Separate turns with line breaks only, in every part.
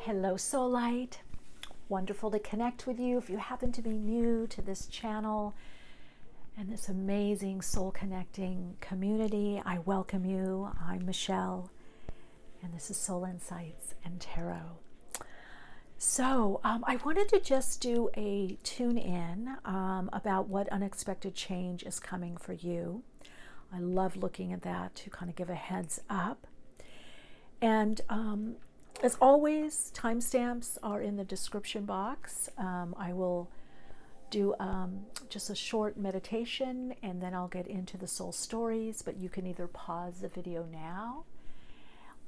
Hello, Soul Light. Wonderful to connect with you. If you happen to be new to this channel and this amazing soul connecting community, I welcome you. I'm Michele, and this is Soul Insights and Tarot. So I wanted to just do a tune-in about what unexpected change is coming for you. I love looking at that to kind of give a heads up. And as always, timestamps are in the description box. I will do just a short meditation and then I'll get into the soul stories, but you can either pause the video now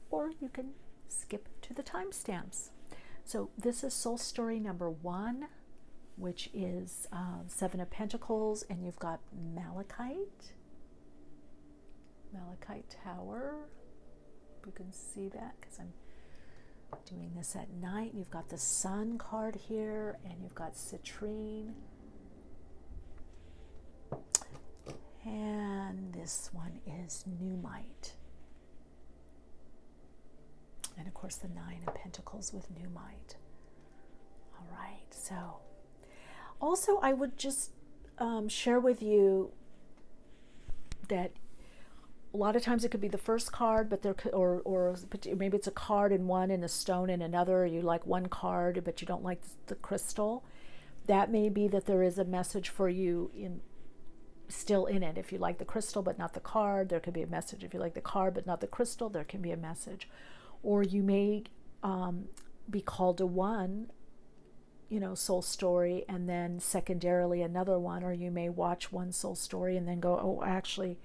or you can skip to the timestamps. So this is soul story number 1, which is 7 of Pentacles, and you've got Malachite Tower. You can see that because I'm doing this at night. You've got the Sun card here, and you've got Citrine. And this one is Numite. And of course the 9 of Pentacles with Numite. All right, so also I would just share with you that a lot of times it could be the first card, but there could, or maybe it's a card in one and a stone in another. You like one card, but you don't like the crystal. That may be that there is a message for you still in it. If you like the crystal but not the card, there could be a message. If you like the card but not the crystal, there can be a message. Or you may be called to one, soul story, and then secondarily another one. Or you may watch one soul story and then go, oh, actually,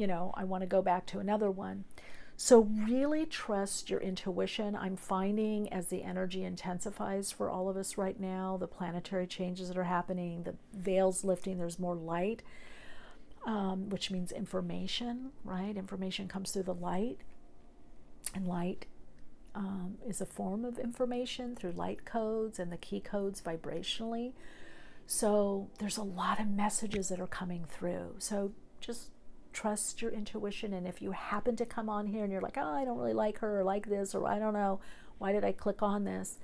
I want to go back to another one. So really trust your intuition. I'm finding as the energy intensifies for all of us right now, the planetary changes that are happening, the veils lifting, there's more light, which means information, right? Information comes through the light, and light is a form of information through light codes and the key codes vibrationally. So there's a lot of messages that are coming through. So just trust your intuition. And if you happen to come on here and you're like, oh, I don't really like her or like this, or I don't know, why did I click on this?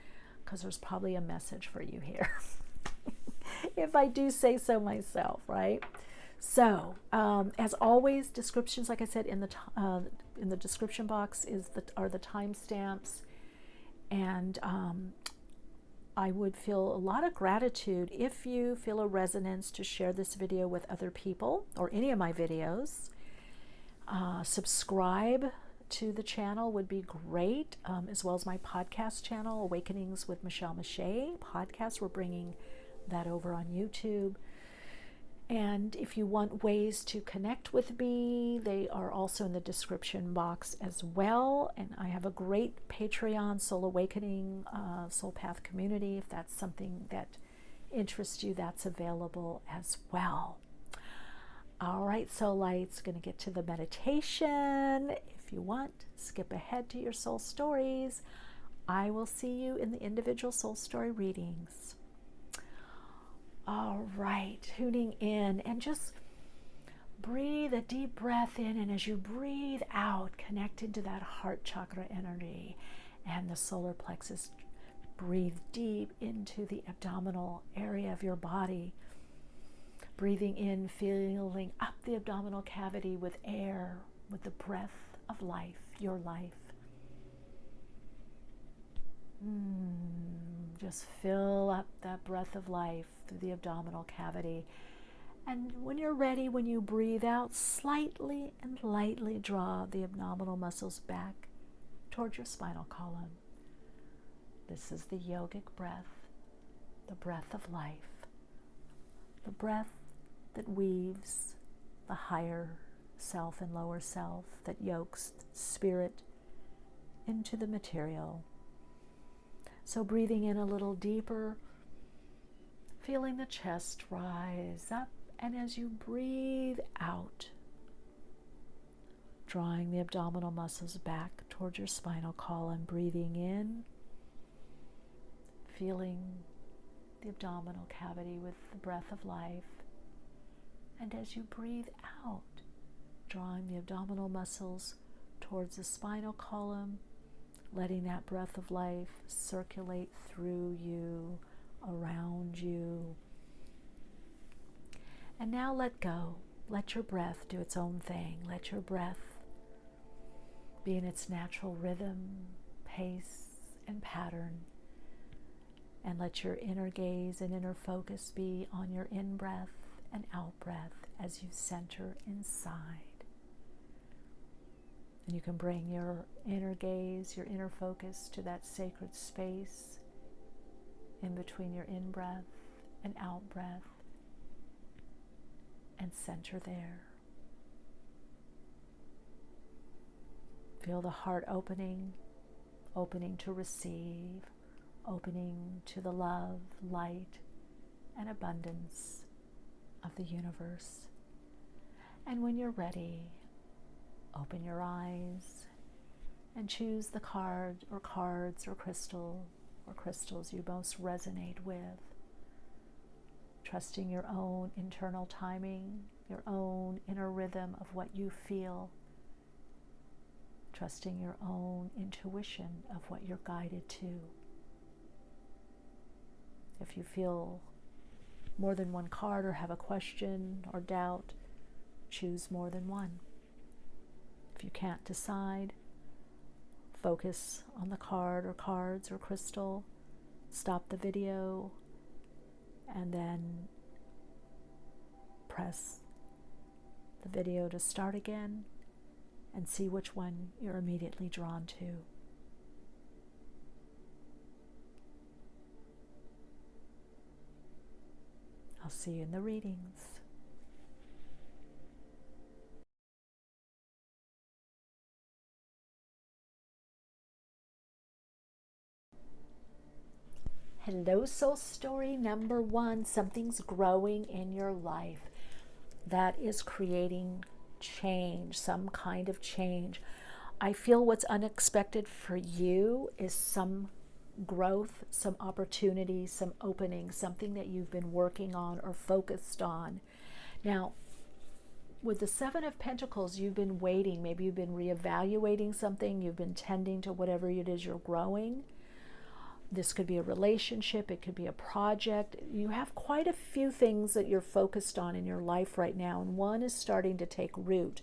Because there's probably a message for you here. If I do say so myself, right? So as always, descriptions, like I said, in the description box are the timestamps. And I would feel a lot of gratitude if you feel a resonance to share this video with other people or any of my videos. Subscribe to the channel would be great, as well as my podcast channel, Awakenings with MicheleMeiche podcast. We're bringing that over on YouTube. And if you want ways to connect with me, they are also in the description box as well. And I have a great Patreon Soul Awakening Soul Path community. If that's something that interests you, that's available as well. All right, Soul Lights, going to get to the meditation. If you want, skip ahead to your soul stories. I will see you in the individual soul story readings. All right, tuning in, and just breathe a deep breath in, and as you breathe out, connect into that heart chakra energy and the solar plexus. Breathe deep into the abdominal area of your body. Breathing in, filling up the abdominal cavity with air, with the breath of life, your life. Just fill up that breath of life through the abdominal cavity. And when you're ready, when you breathe out, slightly and lightly draw the abdominal muscles back towards your spinal column. This is the yogic breath, the breath of life, the breath that weaves the higher self and lower self, that yokes spirit into the material. So breathing in a little deeper, feeling the chest rise up, and as you breathe out, drawing the abdominal muscles back towards your spinal column, breathing in, feeling the abdominal cavity with the breath of life, and as you breathe out, drawing the abdominal muscles towards the spinal column, letting that breath of life circulate through you, around you. And now let go. Let your breath do its own thing. Let your breath be in its natural rhythm, pace, and pattern. And let your inner gaze and inner focus be on your in-breath and out-breath as you center inside. And you can bring your inner gaze, your inner focus to that sacred space in between your in-breath and out-breath, and center there. Feel the heart opening to receive, opening to the love, light, and abundance of the universe. And when you're ready, open your eyes and choose the card or cards or crystal or crystals you most resonate with, trusting your own internal timing, your own inner rhythm of what you feel, trusting your own intuition of what you're guided to. If you feel more than one card or have a question or doubt, choose more than one. If you can't decide, focus on the card or cards or crystal, stop the video, and then press the video to start again and see which one you're immediately drawn to. I'll see you in the readings. Hello, soul story number 1. Something's growing in your life that is creating change, some kind of change. I feel what's unexpected for you is some growth, some opportunity, some opening, something that you've been working on or focused on. Now, with the Seven of Pentacles, you've been waiting. Maybe you've been reevaluating something. You've been tending to whatever it is you're growing. This could be a relationship. It could be a project. You have quite a few things that you're focused on in your life right now, and one is starting to take root.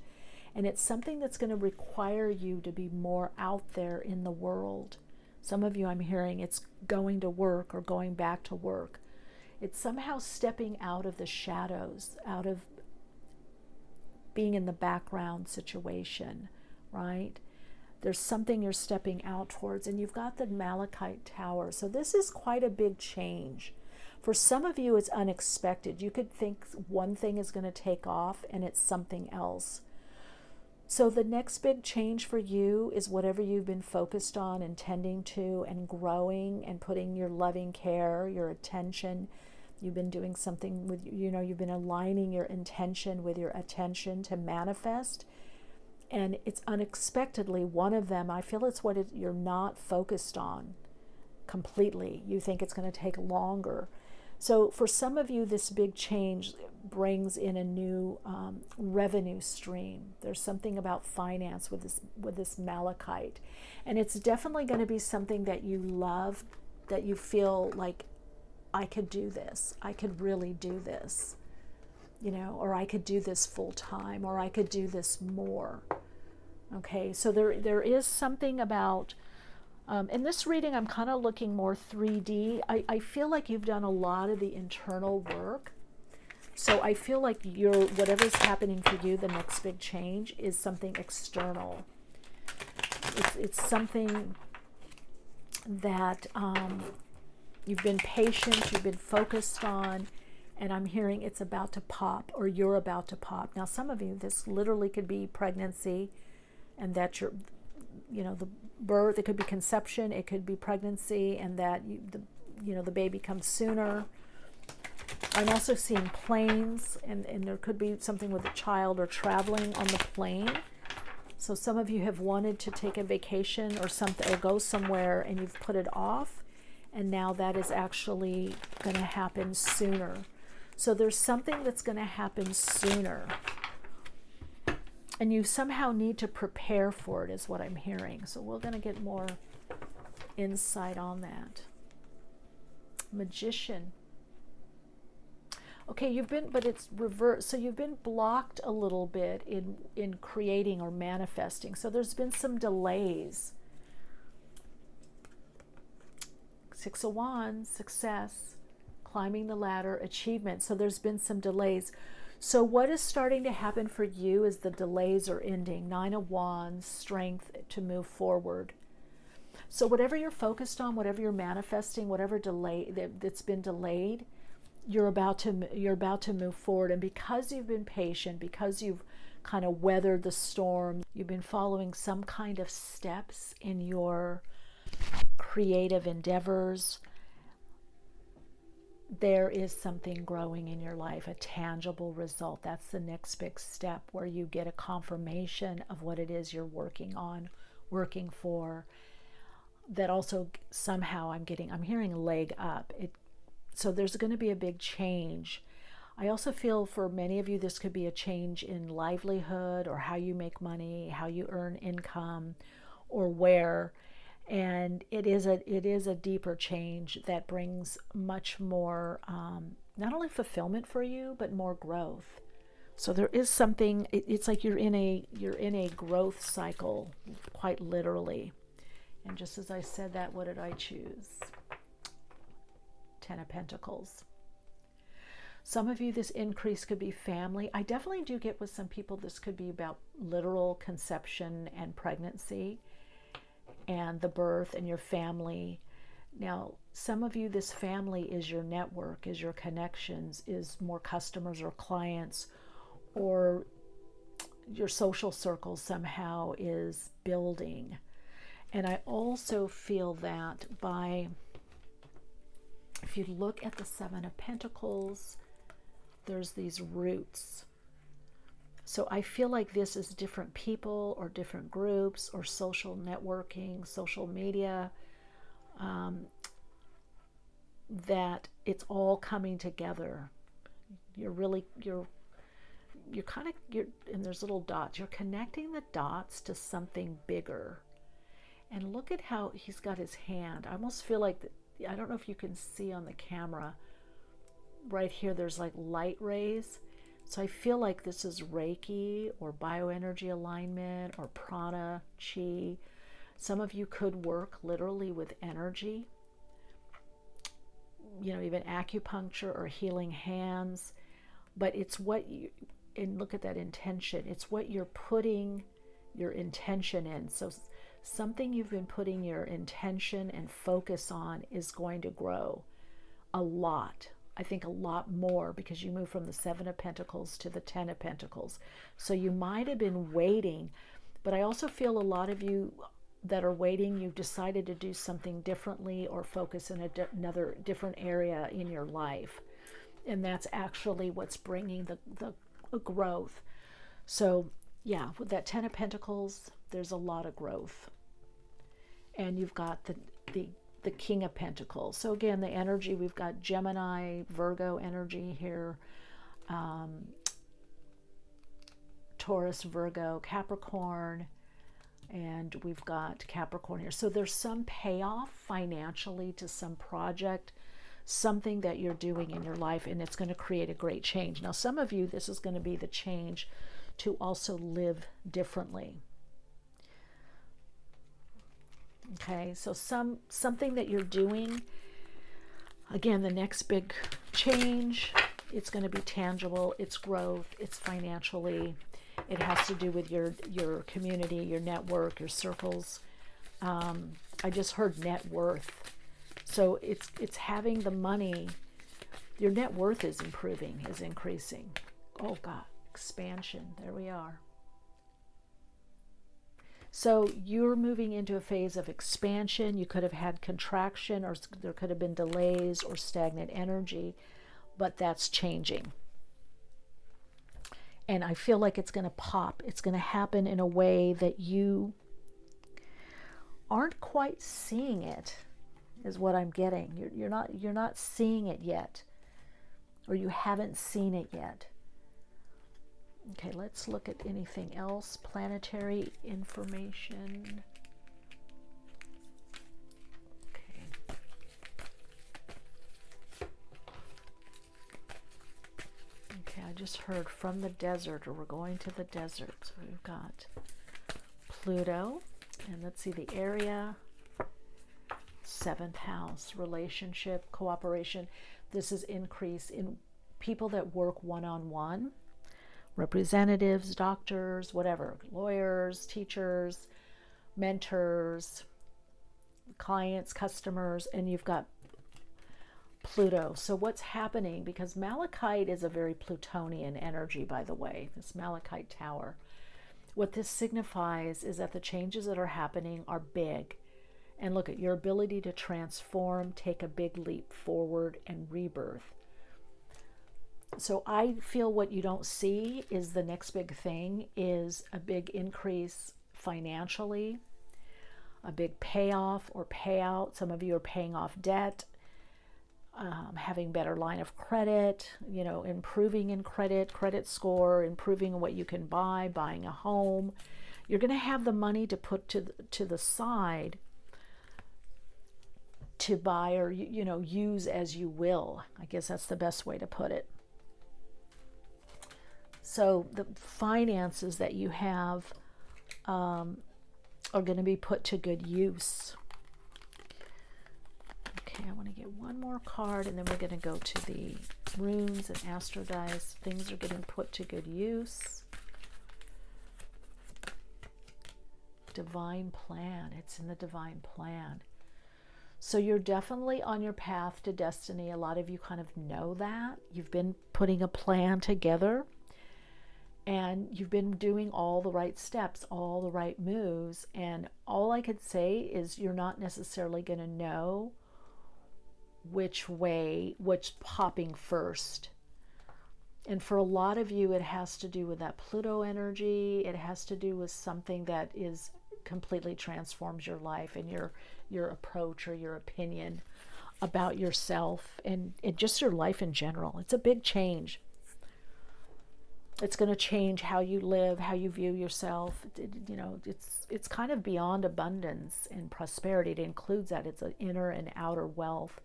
And it's something that's going to require you to be more out there in the world. Some of you, I'm hearing, it's going to work or going back to work. It's somehow stepping out of the shadows, out of being in the background situation, right? There's something you're stepping out towards, and you've got the Malachite Tower. So this is quite a big change. For some of you, it's unexpected. You could think one thing is going to take off, and it's something else. So the next big change for you is whatever you've been focused on and tending to and growing and putting your loving care, your attention. You've been doing something with, you've been aligning your intention with your attention to manifest. And it's unexpectedly one of them. I feel it's what you're not focused on completely. You think it's going to take longer. So for some of you, this big change brings in a new revenue stream. There's something about finance with this Malachite. And it's definitely going to be something that you love, that you feel like, I could do this. I could really do this. Or I could do this full time, or I could do this more. Okay, so there is something about, in this reading, I'm kind of looking more 3D. I feel like you've done a lot of the internal work. So I feel like whatever's happening for you, the next big change, is something external. It's something that you've been patient, you've been focused on, and I'm hearing it's about to pop, or you're about to pop. Now, some of you, this literally could be pregnancy, and that the birth, it could be conception, it could be pregnancy, and that the baby comes sooner. I'm also seeing planes, and there could be something with a child or traveling on the plane. So some of you have wanted to take a vacation or something, or go somewhere, and you've put it off, and now that is actually going to happen sooner. So there's something that's going to happen sooner. And you somehow need to prepare for it, is what I'm hearing. So we're going to get more insight on that. Magician. Okay, but it's reversed. So you've been blocked a little bit in creating or manifesting. So there's been some delays. Six of Wands, success, climbing the ladder, achievement. So there's been some delays. So what is starting to happen for you is the delays are ending. Nine of Wands, strength to move forward. So whatever you're focused on, whatever you're manifesting, whatever delay that's been delayed, you're about to move forward. And because you've been patient, because you've kind of weathered the storm, you've been following some kind of steps in your creative endeavors, there is something growing in your life, a tangible result. That's the next big step, where you get a confirmation of what it is you're working on, working for. That also somehow I'm hearing leg up. So there's going to be a big change. I also feel for many of you this could be a change in livelihood, or how you make money, how you earn income, or where. And it is a deeper change that brings much more, not only fulfillment for you, but more growth. So there is something. It's like you're in a growth cycle, quite literally. And just as I said that, what did I choose? Ten of Pentacles. Some of you, this increase could be family. I definitely do get with some people this could be about literal conception and pregnancy and the birth and your family. Now, some of you, this family is your network, is your connections, is more customers or clients, or your social circle somehow is building. And I also feel that if you look at the Seven of Pentacles, there's these roots. So I feel like this is different people or different groups or social networking, social media, that it's all coming together. And there's little dots. You're connecting the dots to something bigger. And look at how he's got his hand. I almost feel like, I don't know if you can see on the camera, right here there's like light rays. So I feel like this is Reiki or bioenergy alignment or prana, chi. Some of you could work literally with energy, even acupuncture or healing hands. But it's and look at that intention. It's what you're putting your intention in. So something you've been putting your intention and focus on is going to grow a lot. I think a lot more, because you move from the Seven of Pentacles to the Ten of Pentacles. So you might have been waiting, but I also feel a lot of you that are waiting, you've decided to do something differently or focus in another different area in your life. And that's actually what's bringing the growth. So yeah, with that Ten of Pentacles, there's a lot of growth. And you've got the King of Pentacles. So again, the energy, we've got Gemini, Virgo energy here, Taurus, Virgo, Capricorn, and we've got Capricorn here. So there's some payoff financially to some project, something that you're doing in your life, and it's going to create a great change. Now, some of you, this is going to be the change to also live differently. Okay, so something that you're doing, again, the next big change, it's going to be tangible, it's growth, it's financially, it has to do with your community, your network, your circles. I just heard net worth. So it's having the money, your net worth is improving, is increasing. Oh God, expansion, there we are. So you're moving into a phase of expansion. You could have had contraction, or there could have been delays or stagnant energy, but that's changing. And I feel like it's going to pop. It's going to happen in a way that you aren't quite seeing it, is what I'm getting. You're not seeing it yet, or you haven't seen it yet. Okay, let's look at anything else. Planetary information. I just heard from the desert, or we're going to the desert. So we've got Pluto, and let's see the area, 7th house, relationship, cooperation. This is increase in people that work one-on-one, representatives, doctors, whatever, lawyers, teachers, mentors, clients, customers, and you've got Pluto. So what's happening, because Malachite is a very Plutonian energy, by the way, this Malachite tower. What this signifies is that the changes that are happening are big. And look at your ability to transform, take a big leap forward, and rebirth. So I feel what you don't see is the next big thing is a big increase financially, a big payoff or payout. Some of you are paying off debt, having better line of credit, you know, improving in credit score, improving what you can buy, buying a home. You're going to have the money to put to the side to buy or, you know, use as you will. I guess that's the best way to put it. So the finances that you have are going to be put to good use. Okay, I want to get one more card, and then we're going to go to the runes and astrodice. Things are getting put to good use. Divine plan. It's in the divine plan. So you're definitely on your path to destiny. A lot of you kind of know that. You've been putting a plan together, and you've been doing all the right steps, all the right moves. And all I could say is you're not necessarily going to know which popping first. And for a lot of you, it has to do with that Pluto energy. It has to do with something that is completely transforms your life and your approach or your opinion about yourself and just your life in general. It's a big change. It's going to change how you live, how you view yourself. You know, it's kind of beyond abundance and prosperity. It includes that. It's an inner and outer wealth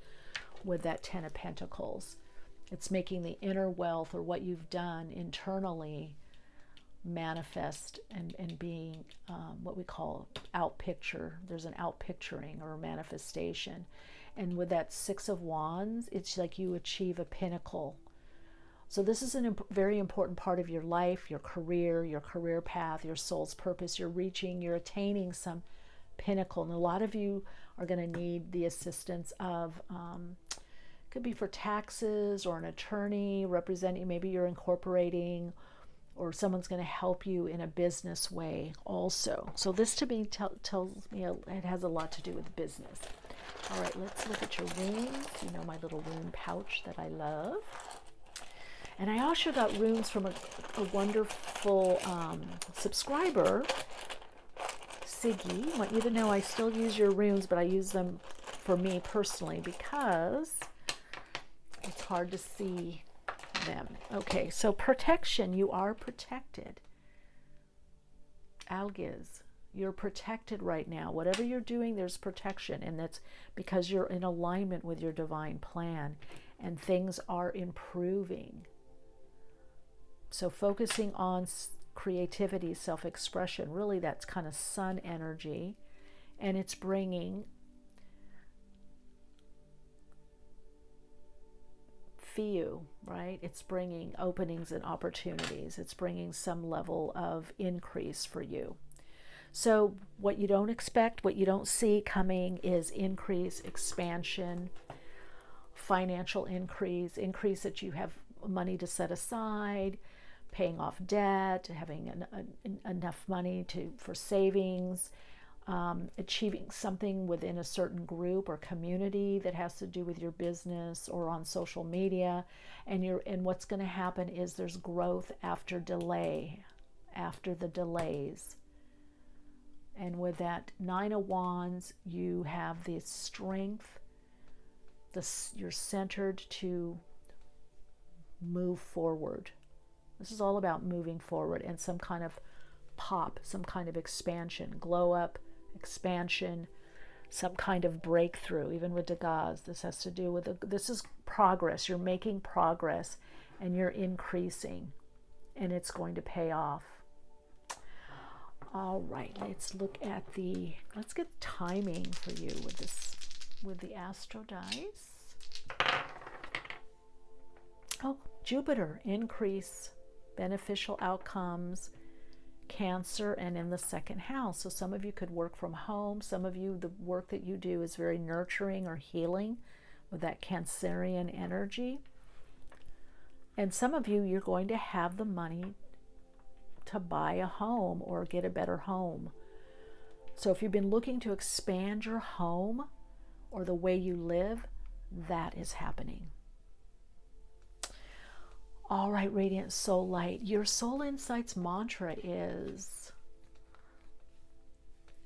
with that 10 of Pentacles. It's making the inner wealth, or what you've done internally, manifest and being what we call outpicture. There's an outpicturing or a manifestation. And with that 6 of Wands, it's like you achieve a pinnacle. So this is a very important part of your life, your career path, your soul's purpose. You're attaining some pinnacle. And a lot of you are going to need the assistance of, could be for taxes or an attorney representing, maybe you're incorporating, or someone's going to help you in a business way also. So this to me tells me it has a lot to do with business. All right, let's look at your runes. You know, my little rune pouch that I love. And I also got runes from a wonderful subscriber, Siggy. I want you to know I still use your runes, but I use them for me personally because it's hard to see them. Okay, so protection. You are protected. Algiz, you're protected right now. Whatever you're doing, there's protection, and that's because you're in alignment with your divine plan, and things are improving. So focusing on creativity, self-expression, really that's kind of sun energy, and it's bringing you, right? It's bringing openings and opportunities. It's bringing some level of increase for you. So what you don't expect, what you don't see coming is increase, expansion, financial increase that you have money to set aside, paying off debt, having enough money for savings, achieving something within a certain group or community that has to do with your business or on social media, and what's going to happen is there's growth after delay, after the delays. And with that 9 of Wands, you have the strength, you're centered to move forward. This is all about moving forward and some kind of pop, some kind of expansion, glow up, expansion, some kind of breakthrough. Even with Degas, this has to do with, this is progress. You're making progress and you're increasing, and it's going to pay off. All right, let's get timing for you with the Astro dice. Oh, Jupiter, increase, beneficial outcomes, Cancer, and in the second house. So some of you could work from home. Some of you, the work that you do is very nurturing or healing with that Cancerian energy. And some of you, you're going to have the money to buy a home or get a better home. So if you've been looking to expand your home or the way you live, that is happening. All right, Radiant Soul Light, your Soul Insights mantra is,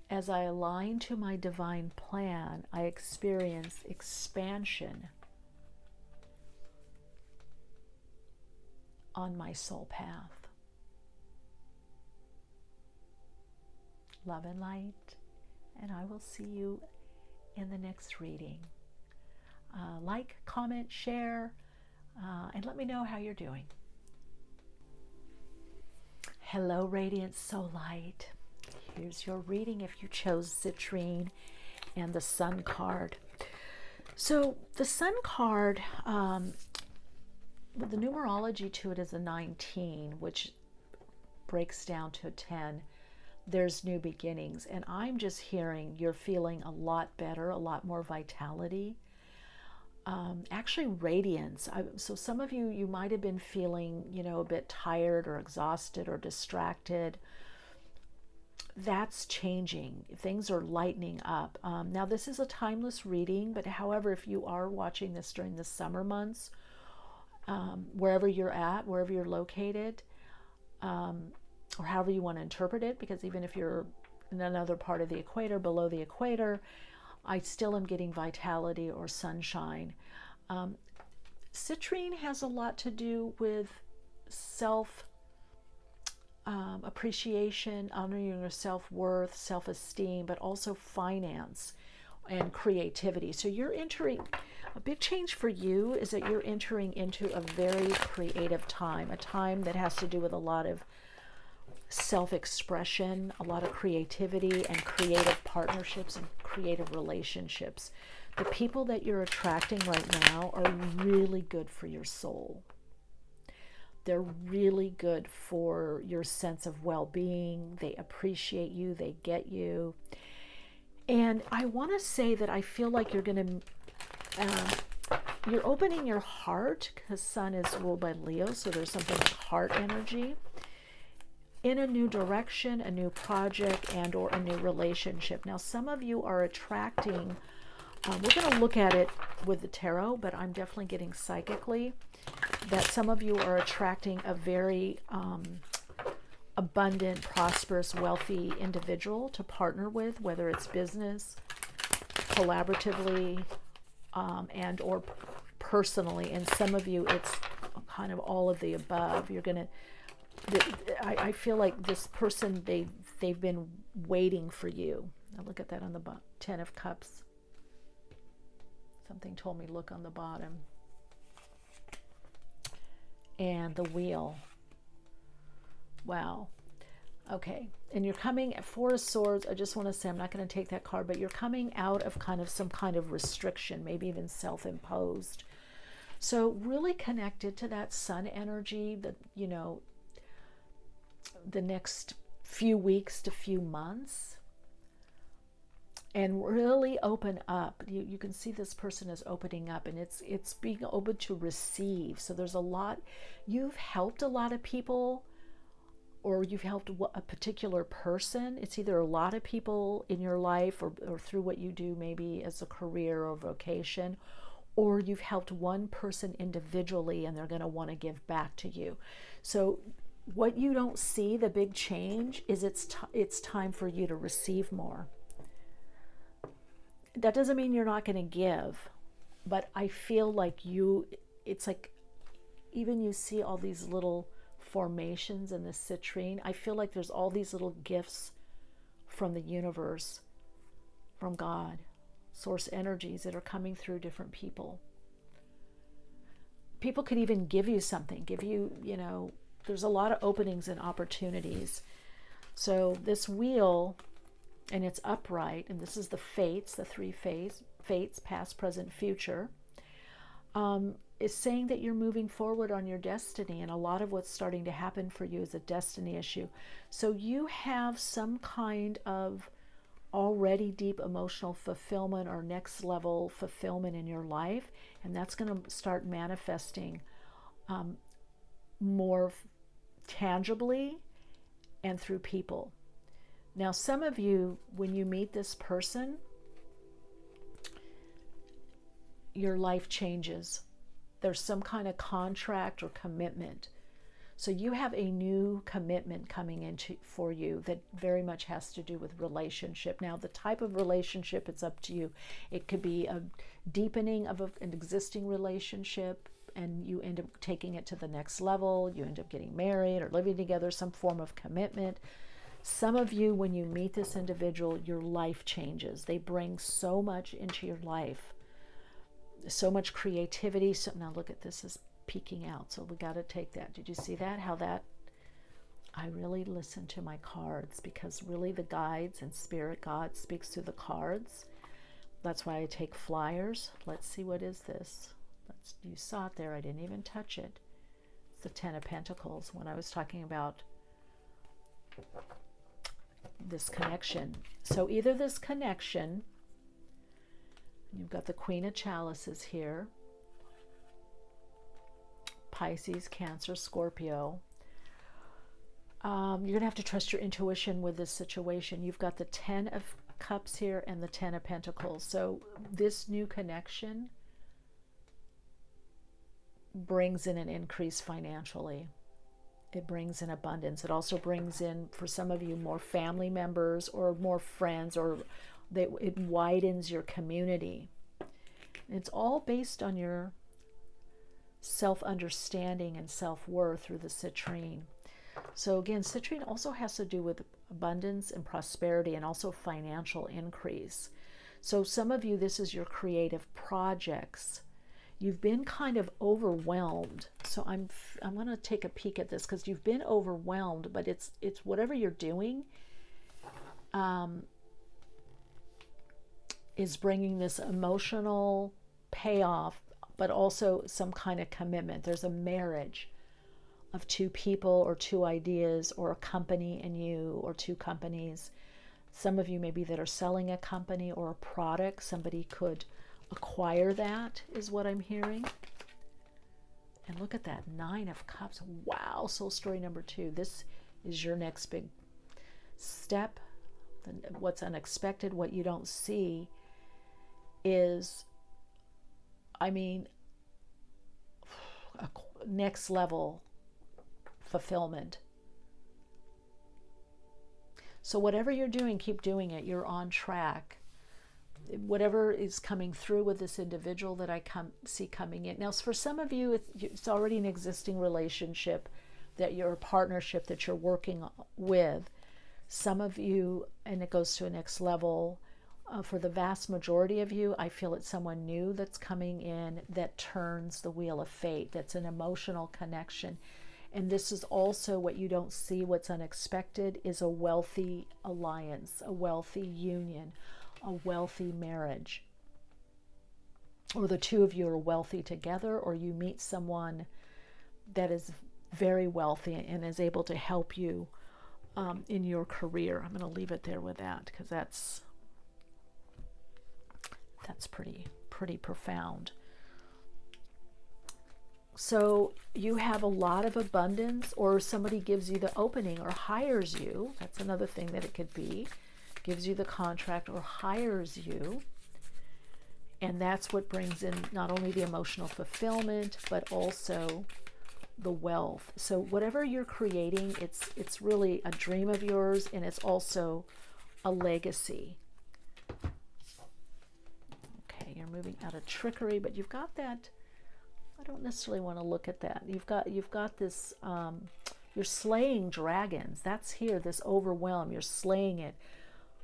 as I align to my divine plan, I experience expansion on my soul path. Love and light, and I will see you in the next reading. Like, comment, share, and let me know how you're doing. Hello, Radiant Soul Light. Here's your reading if you chose Citrine and the Sun card. So the Sun card, with the numerology to it is a 19, which breaks down to a 10. There's new beginnings, and I'm just hearing you're feeling a lot better, a lot more vitality. Actually radiance. So some of you, you might have been feeling, a bit tired or exhausted or distracted. That's changing. Things are lightening up. Now this is a timeless reading, but however, if you are watching this during the summer months, wherever you're at, wherever you're located, or however you want to interpret it, because even if you're in another part of the equator, below the equator, I still am getting vitality or sunshine. Citrine has a lot to do with self appreciation, honoring your self-worth, self-esteem, but also finance and creativity. So you're entering, a big change for you is that you're entering into a very creative time, a time that has to do with a lot of self-expression, a lot of creativity and creative partnerships and creative relationships. The people that you're attracting right now are really good for your soul. They're really good for your sense of well-being. They appreciate you. They get you. And I want to say that I feel like you're going to, you're opening your heart, because Sun is ruled by Leo, so there's something like heart energy, in a new direction, a new project, and or a new relationship. Now, some of you are attracting, we're going to look at it with the tarot, but I'm definitely getting psychically that some of you are attracting a very abundant, prosperous, wealthy individual to partner with, whether it's business, collaboratively, and or personally. And some of you, it's kind of all of the above. You're going to, I feel like this person, they've been waiting for you. Now look at that on the 10 of Cups. Something told me look on the bottom. And the Wheel. Wow. Okay. And you're coming at 4 of Swords. I just want to say, I'm not going to take that card, but you're coming out of kind of some kind of restriction, maybe even self-imposed. So really connected to that Sun energy that, the next few weeks to few months, and really open up. You can see this person is opening up, and it's being open to receive. So there's a lot, you've helped a lot of people, or you've helped a particular person. It's either a lot of people in your life or through what you do, maybe as a career or vocation, or you've helped one person individually and they're going to want to give back to you. So what you don't see, the big change, is it's time for you to receive more. That doesn't mean you're not going to give, but I feel like it's like, even you see all these little formations in the citrine, I feel like there's all these little gifts from the universe, from God, source energies that are coming through different people. People could even give you something, there's a lot of openings and opportunities. So this wheel, and it's upright, and this is the fates, the three fates, past, present, future, is saying that you're moving forward on your destiny, and a lot of what's starting to happen for you is a destiny issue. So you have some kind of already deep emotional fulfillment or next level fulfillment in your life, and that's going to start manifesting more tangibly and through people. Now, some of you, when you meet this person, your life changes. There's some kind of contract or commitment. So you have a new commitment coming into for you that very much has to do with relationship. Now, the type of relationship, it's up to you. It could be a deepening of an existing relationship, and you end up taking it to the next level. You end up getting married or living together, some form of commitment. Some of you, when you meet this individual, your life changes. They bring so much into your life, so much creativity. So now look at this, is peeking out, so we got to take that. Did you see that? How that, I really listen to my cards, because really the guides and spirit, God speaks through the cards. That's why I take flyers. Let's see, what is this? You saw it there. I didn't even touch it. It's the Ten of Pentacles, when I was talking about this connection. So either this connection, you've got the Queen of Chalices here, Pisces, Cancer, Scorpio. You're going to have to trust your intuition with this situation. You've got the Ten of Cups here and the Ten of Pentacles. So this new connection brings in an increase financially. It brings in abundance. It also brings in, for some of you, more family members or more friends, or it widens your community. It's all based on your self-understanding and self-worth through the citrine. So again, citrine also has to do with abundance and prosperity, and also financial increase. So some of you, this is your creative projects. You've been kind of overwhelmed. So I'm going to take a peek at this, because you've been overwhelmed, but it's whatever you're doing is bringing this emotional payoff, but also some kind of commitment. There's a marriage of two people or two ideas, or a company and you, or two companies. Some of you maybe that are selling a company or a product, somebody could acquire that, is what I'm hearing. And look at that, Nine of Cups. Wow, soul story number 2. This is your next big step. What's unexpected, what you don't see is, a next level fulfillment. So whatever you're doing, keep doing it. You're on track. Whatever is coming through with this individual that I see coming in. Now, for some of you, it's already an existing relationship, that you're a partnership that you're working with. Some of you, and it goes to a next level. For the vast majority of you, I feel it's someone new that's coming in that turns the wheel of fate. That's an emotional connection. And this is also what you don't see, what's unexpected, is a wealthy alliance, a wealthy union, a wealthy marriage. Or the two of you are wealthy together, or you meet someone that is very wealthy and is able to help you in your career. I'm going to leave it there with that, because that's pretty profound. So you have a lot of abundance, or somebody gives you the opening or hires you. That's another thing that it could be. Gives you the contract or hires you. And that's what brings in not only the emotional fulfillment, but also the wealth. So whatever you're creating, it's really a dream of yours, and it's also a legacy. Okay, you're moving out of trickery, but you've got that. I don't necessarily want to look at that. You've got this, you're slaying dragons. That's here, this overwhelm. You're slaying it.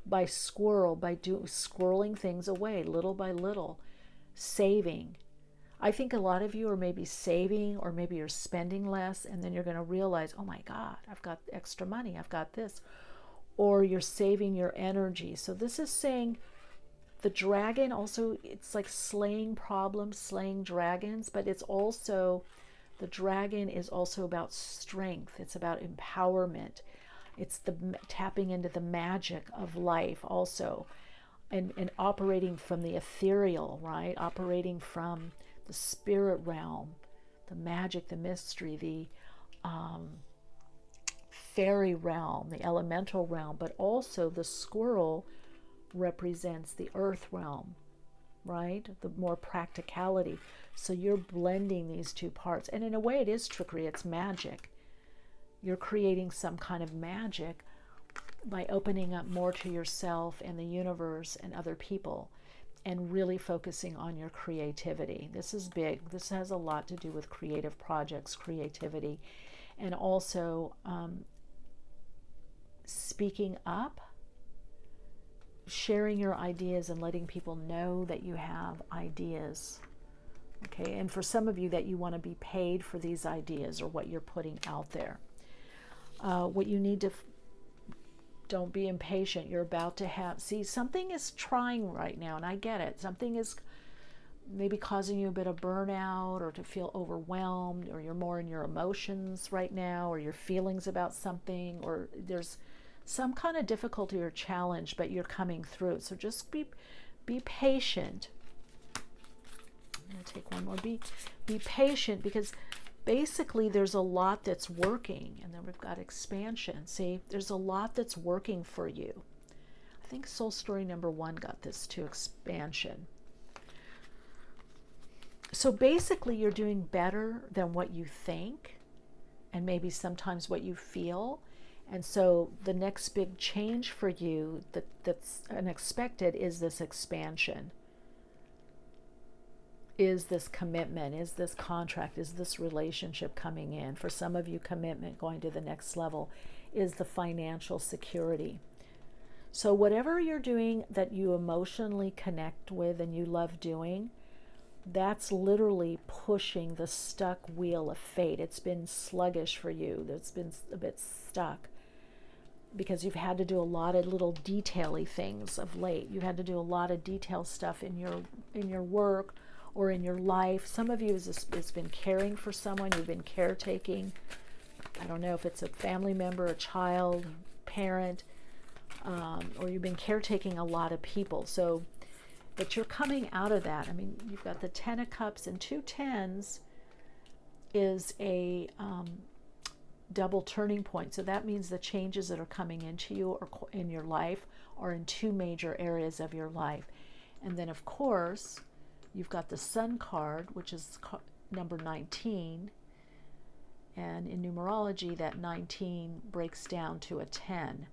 by squirreling things away little by little, saving. I think a lot of you are maybe saving, or maybe you're spending less, and then you're going to realize, oh my God, I've got extra money, I've got this. Or you're saving your energy. So this is saying the dragon also, it's like slaying problems, slaying dragons, but it's also, the dragon is also about strength. It's about empowerment. It's the tapping into the magic of life also, and operating from the ethereal, right? Operating from the spirit realm, the magic, the mystery, the fairy realm, the elemental realm, but also the squirrel represents the earth realm, right? The more practicality. So you're blending these two parts. And in a way, it is trickery. It's magic. You're creating some kind of magic by opening up more to yourself and the universe and other people, and really focusing on your creativity. This is big. This has a lot to do with creative projects, creativity, and also speaking up, sharing your ideas and letting people know that you have ideas. Okay, and for some of you, that you want to be paid for these ideas or what you're putting out there. What you need to, don't be impatient. You're about to have, see, something is trying right now, and I get it. Something is maybe causing you a bit of burnout, or to feel overwhelmed, or you're more in your emotions right now, or your feelings about something, or there's some kind of difficulty or challenge, but you're coming through. So just be patient. I'm going to take one more. Be patient, because basically there's a lot that's working, and then we've got expansion. See, there's a lot that's working for you. I think soul story number 1 got this too, expansion. So basically you're doing better than what you think, and maybe sometimes what you feel. And so the next big change for you that's unexpected is this expansion. Is this commitment? Is this contract? Is this relationship coming in? For some of you, commitment, going to the next level, is the financial security. So whatever you're doing that you emotionally connect with and you love doing, that's literally pushing the stuck wheel of fate. It's been sluggish for you. It's been a bit stuck because you've had to do a lot of little detail-y things of late. You've had to do a lot of detail stuff in your work or in your life. Some of you has been caring for someone. You've been caretaking. I don't know if it's a family member, a child, parent, or you've been caretaking a lot of people. So, but you're coming out of that. I mean, you've got the 10 of Cups, and 2 10s is a double turning point. So that means the changes that are coming into you or in your life are in 2 major areas of your life. And then, of course, you've got the Sun card, which is number 19. And in numerology, that 19 breaks down to a 10.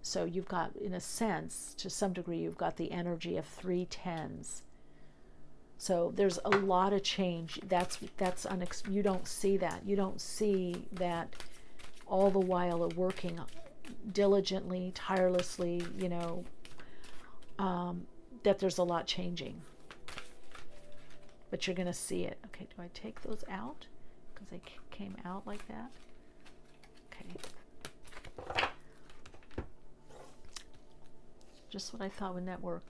So you've got, in a sense, to some degree, you've got the energy of 3 10s. So there's a lot of change. You don't see that. You don't see that all the while of working diligently, tirelessly, that there's a lot changing. But you're going to see it. Okay, do I take those out? Because they came out like that. Okay. Just what I thought would network.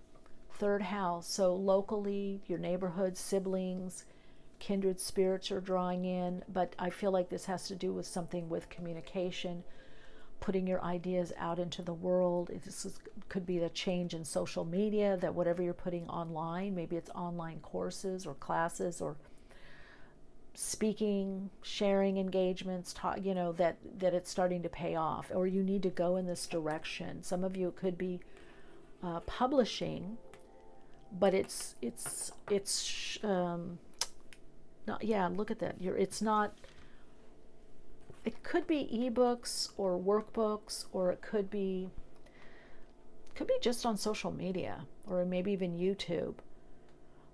3rd house, so locally, your neighborhood, siblings, kindred spirits are drawing in, but I feel like this has to do with something with communication, putting your ideas out into the world. Could be the change in social media, that whatever you're putting online, maybe it's online courses or classes or speaking, sharing engagements, that it's starting to pay off, or you need to go in this direction. Some of you, it could be publishing, but it's not, yeah, look at that. It's not, it could be ebooks or workbooks, or it could be just on social media, or maybe even YouTube.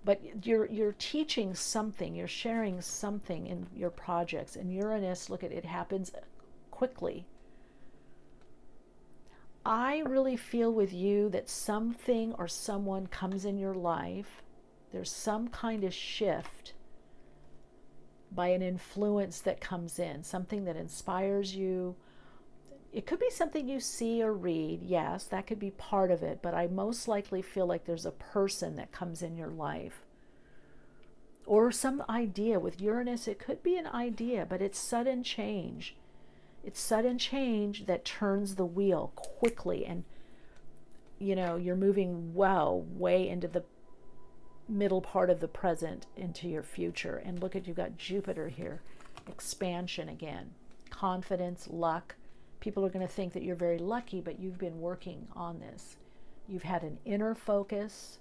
But you're teaching something, you're sharing something in your projects. And Uranus, look at it, happens quickly. I really feel with you that something or someone comes in your life. There's some kind of shift by an influence that comes in, something that inspires you. It could be something you see or read. Yes, that could be part of it, but I most likely feel like there's a person that comes in your life. Or some idea. With Uranus, it could be an idea, but it's sudden change. It's sudden change that turns the wheel quickly, and you're moving way into the middle part of the present into your future. And look at, you've got Jupiter here. Expansion again. Confidence, luck. People are going to think that you're very lucky, but you've been working on this. You've had an inner focus,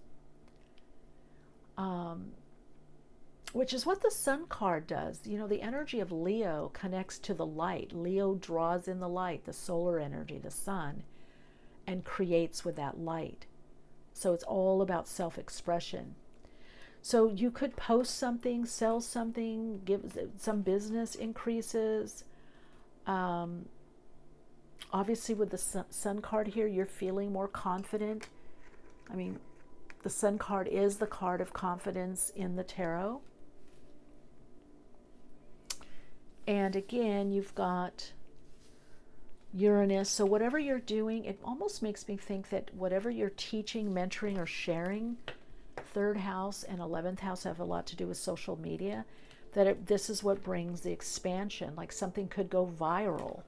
which is what the Sun card does. The energy of Leo connects to the light. Leo draws in the light, the solar energy, the sun, and creates with that light. So it's all about self-expression. So you could post something, sell something, give some business increases. Obviously with the Sun card here, you're feeling more confident. I mean, the Sun card is the card of confidence in the tarot. And again, you've got Uranus. So whatever you're doing, it almost makes me think that whatever you're teaching, mentoring, or sharing, 3rd house and 11th house have a lot to do with social media, that this is what brings the expansion. Like something could go viral.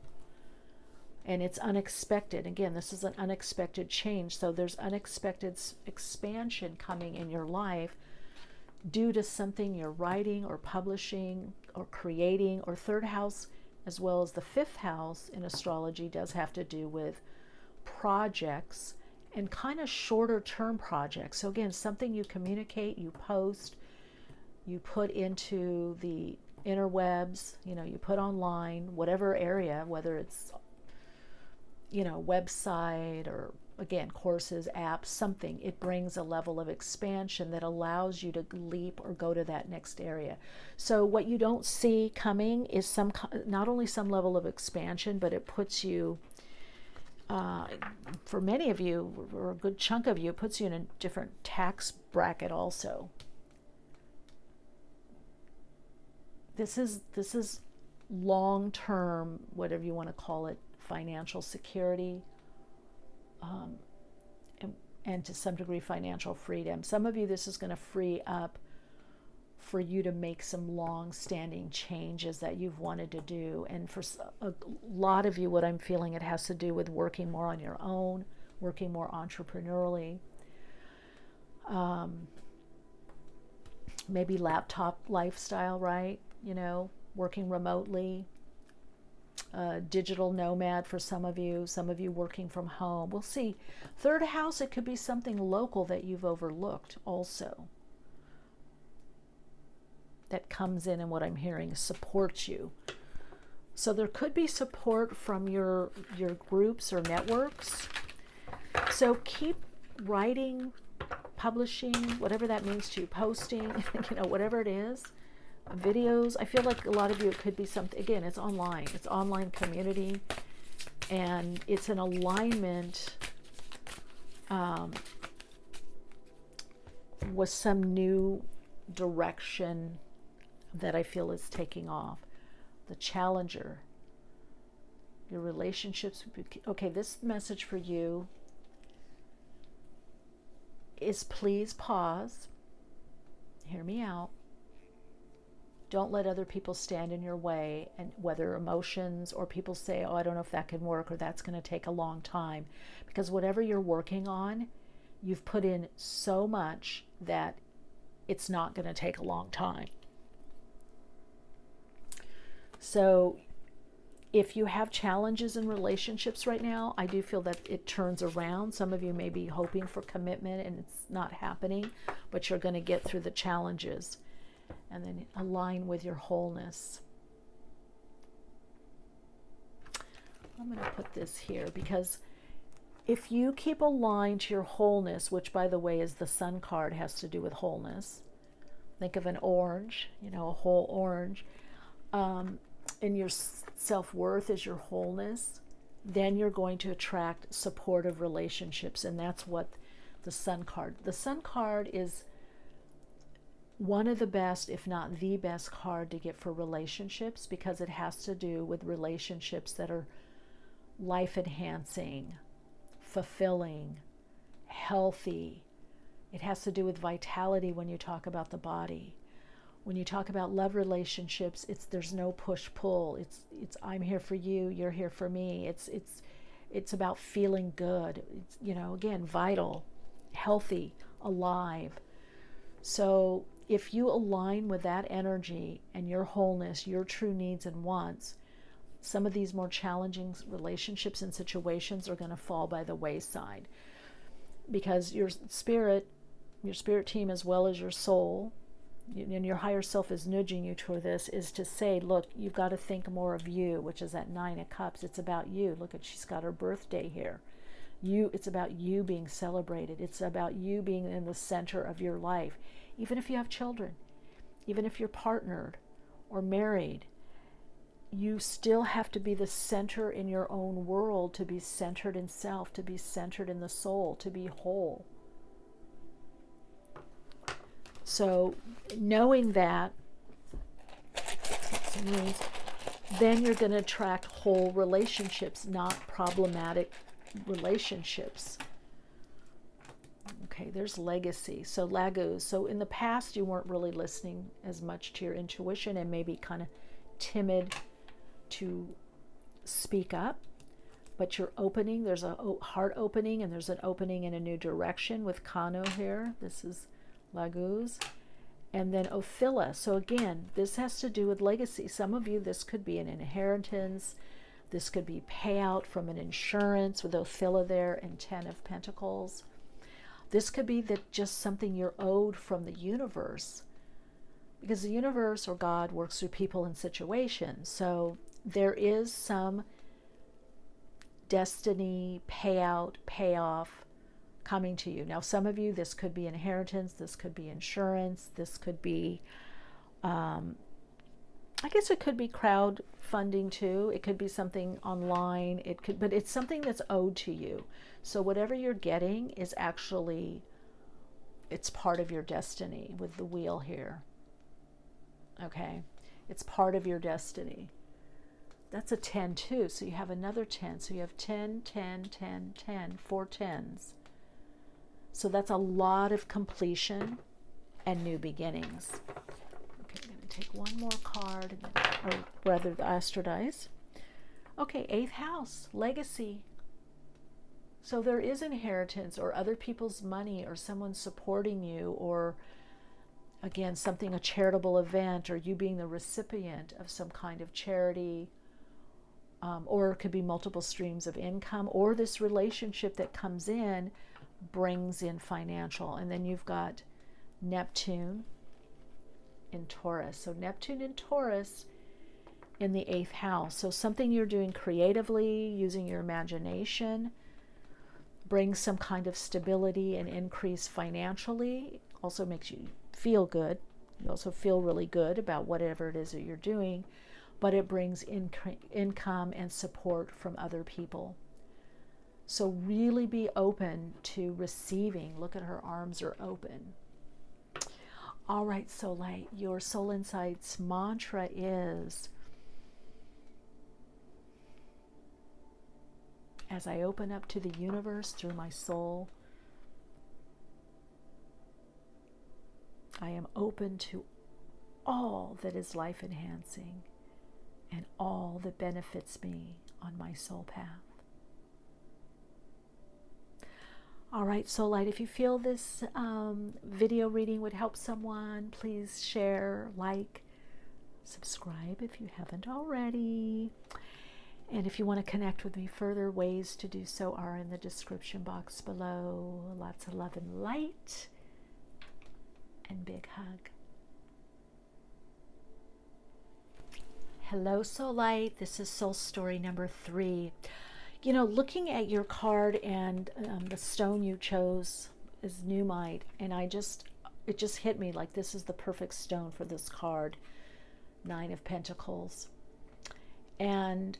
And it's unexpected. Again, this is an unexpected change. So there's unexpected expansion coming in your life due to something you're writing or publishing or creating. Or 3rd house, as well as the 5th house in astrology, does have to do with projects and kind of shorter term projects. So again, something you communicate, you post, you put into the interwebs, you put online, whatever area, whether it's website or again courses, apps, something. It brings a level of expansion that allows you to leap or go to that next area. So what you don't see coming is not only some level of expansion, but it puts you, for many of you, or a good chunk of you, it puts you in a different tax bracket also. This is long-term, whatever you want to call it, financial security, and to some degree financial freedom. Some of you, this is going to free up for you to make some long-standing changes that you've wanted to do. And for a lot of you, what I'm feeling, it has to do with working more on your own, working more entrepreneurially, maybe laptop lifestyle, right? Working remotely. Digital nomad for some of you working from home. We'll see. 3rd house, it could be something local that you've overlooked also, that comes in, and what I'm hearing supports you. So there could be support from your groups or networks. So keep writing, publishing, whatever that means to you, posting, whatever it is. Videos. I feel like a lot of you, it could be something, again, it's online community, and it's an alignment with some new direction that I feel is taking off. The Challenger, your relationships. Okay, this message for you is, please pause, hear me out. Don't let other people stand in your way, and whether emotions or people say, oh, I don't know if that can work, or that's going to take a long time. Because whatever you're working on, you've put in so much that it's not going to take a long time. So if you have challenges in relationships right now, I do feel that it turns around. Some of you may be hoping for commitment and it's not happening, but you're going to get through the challenges. And then align with your wholeness. I'm going to put this here because if you keep aligned to your wholeness, which by the way is the Sun card, has to do with wholeness. Think of an orange, a whole orange. And your self-worth is your wholeness. then you're going to attract supportive relationships. And that's what the Sun card. The Sun card is one of the best, if not the best card to get for relationships, because it has to do with relationships that are life enhancing, fulfilling, healthy. It has to do with vitality when you talk about the body. When you talk about love relationships, there's no push-pull. It's I'm here for you, you're here for me. It's about feeling good. It's, again, vital, healthy, alive. So if you align with that energy and your wholeness, your true needs and wants, some of these more challenging relationships and situations are going to fall by the wayside, because your spirit team, as well as your soul, and your higher self is nudging you toward this, is to say, look, you've got to think more of you, which is that 9 of Cups. It's about you. Look at, she's got her birthday here. It's about you being celebrated. It's about you being in the center of your life. Even if you have children, even if you're partnered or married, you still have to be the center in your own world, to be centered in self, to be centered in the soul, to be whole. So knowing that means then you're going to attract whole relationships, not problematic relationships. Okay, there's legacy. So Lagos. So in the past, you weren't really listening as much to your intuition and maybe kind of timid to speak up, but you're opening. There's a heart opening, and there's an opening in a new direction with Kano here. This is Lagos. And then Ophila. So again, this has to do with legacy. Some of you, this could be an inheritance. This could be payout from an insurance with Ophila there and 10 of Pentacles. This could be that just something you're owed from the universe, because the universe or God works through people and situations. So there is some destiny, payout, payoff coming to you. Now, some of you, this could be inheritance, this could be insurance, this could be, I guess it could be crowdfunding too. It could be something online. But it's something that's owed to you. So whatever you're getting is actually, it's part of your destiny with the wheel here. Okay, it's part of your destiny. That's a 10 too. So you have another 10. So you have 10, 10, 10, 10, 4 10s. So that's a lot of completion and new beginnings. Okay, I'm going to take one more card, or rather the Astro dice. Okay, 8th house, legacy. So there is inheritance or other people's money or someone supporting you, or again, something, a charitable event, or you being the recipient of some kind of charity, or it could be multiple streams of income, or this relationship that comes in brings in financial. And then you've got Neptune in Taurus. So Neptune in Taurus in the 8th house. So something you're doing creatively, using your imagination, brings some kind of stability and increase financially. Also makes you feel good. You also feel really good about whatever it is that you're doing, but it brings income and support from other people. So really be open to receiving. Look at her arms are open. All right, Soleil, your Soul Insights mantra is, as I open up to the universe through my soul, I am open to all that is life enhancing and all that benefits me on my soul path. All right, Soul Light, if you feel this video reading would help someone, please share, like, subscribe if you haven't already. And if you want to connect with me further, ways to do so are in the description box below. Lots of love and light, and big hug. Hello, Soul Light. This is Soul Story number 3. You know, looking at your card and the stone you chose is Numite, and it just hit me like this is the perfect stone for this card, 9 of Pentacles. And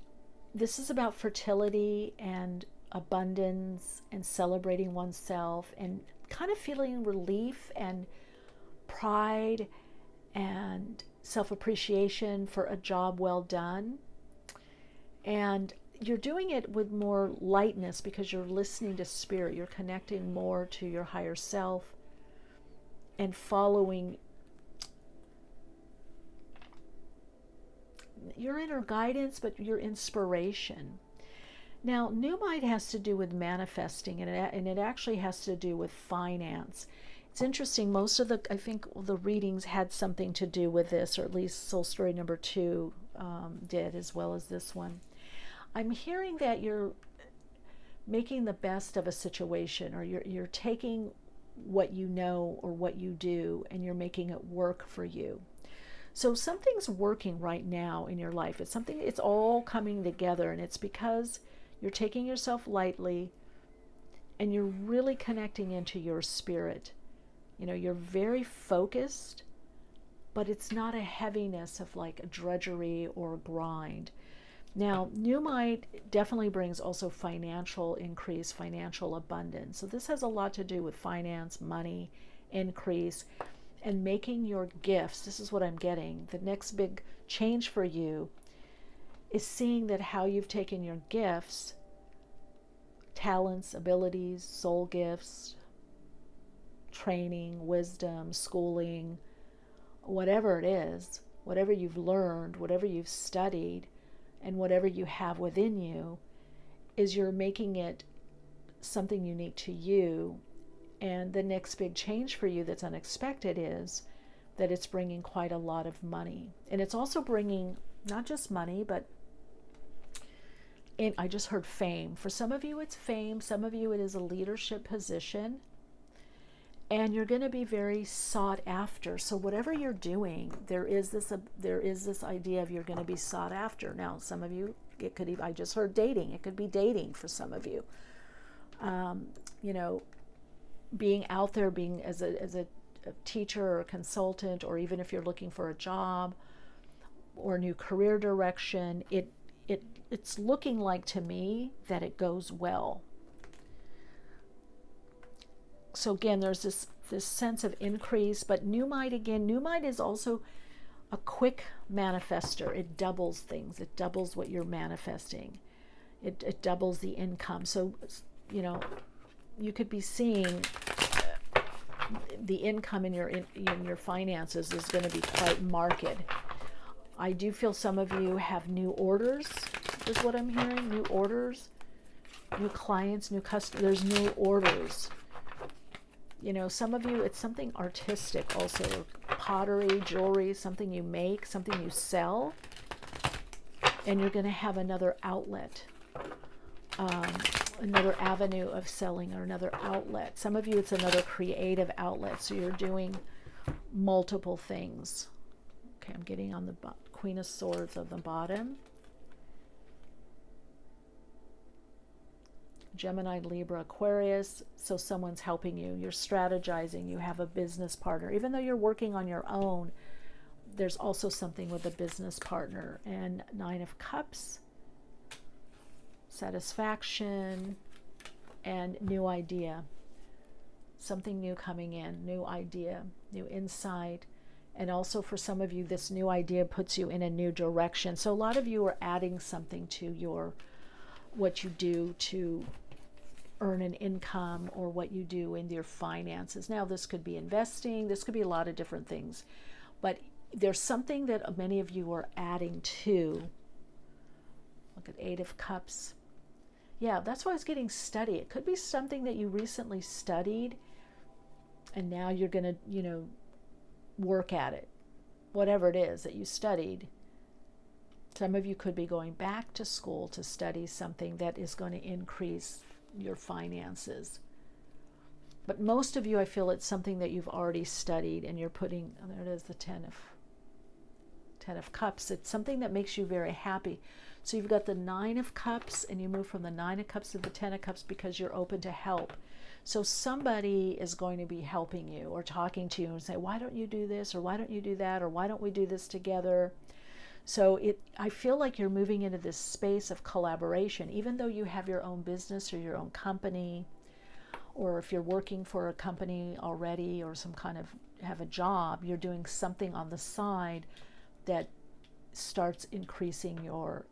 this is about fertility and abundance and celebrating oneself and kind of feeling relief and pride and self-appreciation for a job well done. And you're doing it with more lightness because you're listening to spirit. You're connecting more to your higher self and following your inner guidance, but your inspiration. Now, Numite has to do with manifesting, and it actually has to do with finance. It's interesting, most of I think the readings had something to do with this, or at least Soul Story number 2 did, as well as this one. I'm hearing that you're making the best of a situation, or you're taking what you know or what you do and you're making it work for you. So something's working right now in your life. It's all coming together, and it's because you're taking yourself lightly and you're really connecting into your spirit. You know, you're very focused, but it's not a heaviness of like a drudgery or a grind. Now, Numite definitely brings also financial increase, financial abundance. So this has a lot to do with finance, money, increase, and making your gifts. This is what I'm getting. The next big change for you is seeing that how you've taken your gifts, talents, abilities, soul gifts, training, wisdom, schooling, whatever it is, whatever you've learned, whatever you've studied, and whatever you have within you, is you're making it something unique to you. And the next big change for you that's unexpected is that it's bringing quite a lot of money. And it's also bringing not just money, but I just heard fame. For some of you, it's fame. Some of you, it is a leadership position. And you're going to be very sought after. So whatever you're doing, there is this idea of you're going to be sought after. Now, some of you, it could even, I just heard dating. It could be dating for some of you. You know, being out there, being as a teacher or a consultant, or even if you're looking for a job or a new career direction, it's looking like to me that it goes well. So again, there's this sense of increase, but Numite is also a quick manifester. It doubles things. It doubles what you're manifesting. It doubles the income. So, you know, you could be seeing the income in your finances is going to be quite marked. I do feel some of you have new orders, is what I'm hearing. New orders, new clients, new customers. There's new orders. You know, some of you, it's something artistic also, pottery, jewelry, something you make, something you sell, and you're going to have another outlet, another avenue of selling, or another outlet. Some of you, it's another creative outlet, so you're doing multiple things. Okay, I'm getting on the Queen of Swords of the bottom. Gemini, Libra, Aquarius, so someone's helping you. You're strategizing. You have a business partner. Even though you're working on your own, there's also something with a business partner. And Nine of Cups, satisfaction, and new idea. Something new coming in, new idea, new insight. And also for some of you, this new idea puts you in a new direction. So a lot of you are adding something to what you do to earn an income, or what you do in your finances. Now, this could be investing, this could be a lot of different things, but there's something that many of you are adding to. Look at Eight of Cups. Yeah, that's why I was getting study. It could be something that you recently studied, and now you're going to, you know, work at it. Whatever it is that you studied. Some of you could be going back to school to study something that is going to increase your finances. But most of you, I feel it's something that you've already studied and you're putting, oh, there it is, the Ten of Cups. It's something that makes you very happy. So you've got the Nine of Cups, and you move from the Nine of Cups to the Ten of Cups because you're open to help. So somebody is going to be helping you or talking to you and say, why don't you do this, or why don't you do that, or why don't we do this together? So I feel like you're moving into this space of collaboration, even though you have your own business or your own company, or if you're working for a company already or some kind of have a job, you're doing something on the side that starts increasing your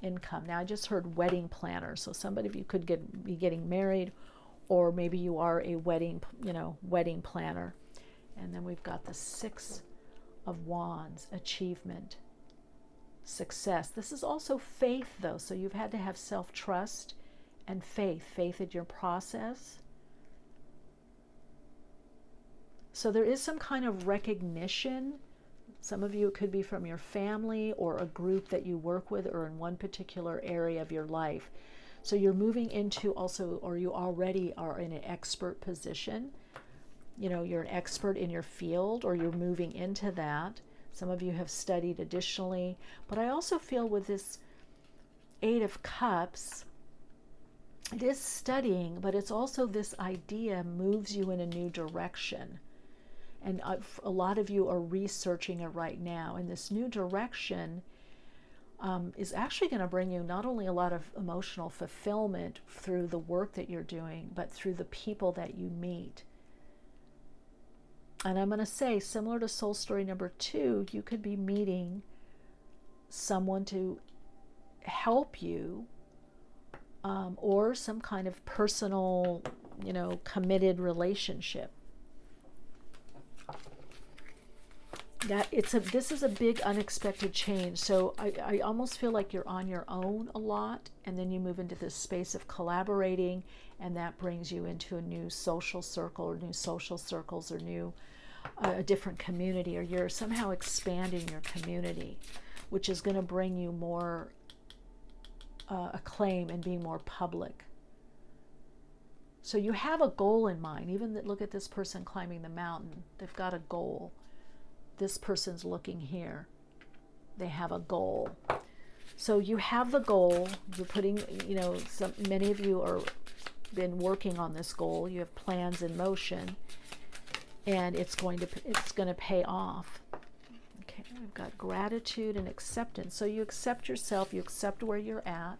income. Now I just heard wedding planner, so somebody of you could be getting married, or maybe you are a wedding planner. And then we've got the 6 of Wands, achievement, success. This is also faith though, so you've had to have self-trust and faith in your process. So there is some kind of recognition. Some of you, it could be from your family or a group that you work with or in one particular area of your life. So you're moving into also, or you already are in an expert position. You're an expert in your field, or you're moving into that. Some of you have studied additionally. But I also feel with this 8 of Cups, it is studying, but it's also this idea moves you in a new direction. And a lot of you are researching it right now. And this new direction is actually going to bring you not only a lot of emotional fulfillment through the work that you're doing, but through the people that you meet. And I'm going to say, similar to soul story number 2, you could be meeting someone to help you, or some kind of personal, committed relationship. This is a big unexpected change. So I almost feel like you're on your own a lot, and then you move into this space of collaborating, and that brings you into a new social circle or new social circles or a different community, or you're somehow expanding your community, which is going to bring you more acclaim and being more public. So you have a goal in mind. Even look at this person climbing the mountain. They've got a goal. This person's looking here. They have a goal. So you have the goal. You're putting, many of you are been working on this goal. You have plans in motion, and it's going to pay off. Okay, we've got gratitude and acceptance. So you accept yourself. You accept where you're at.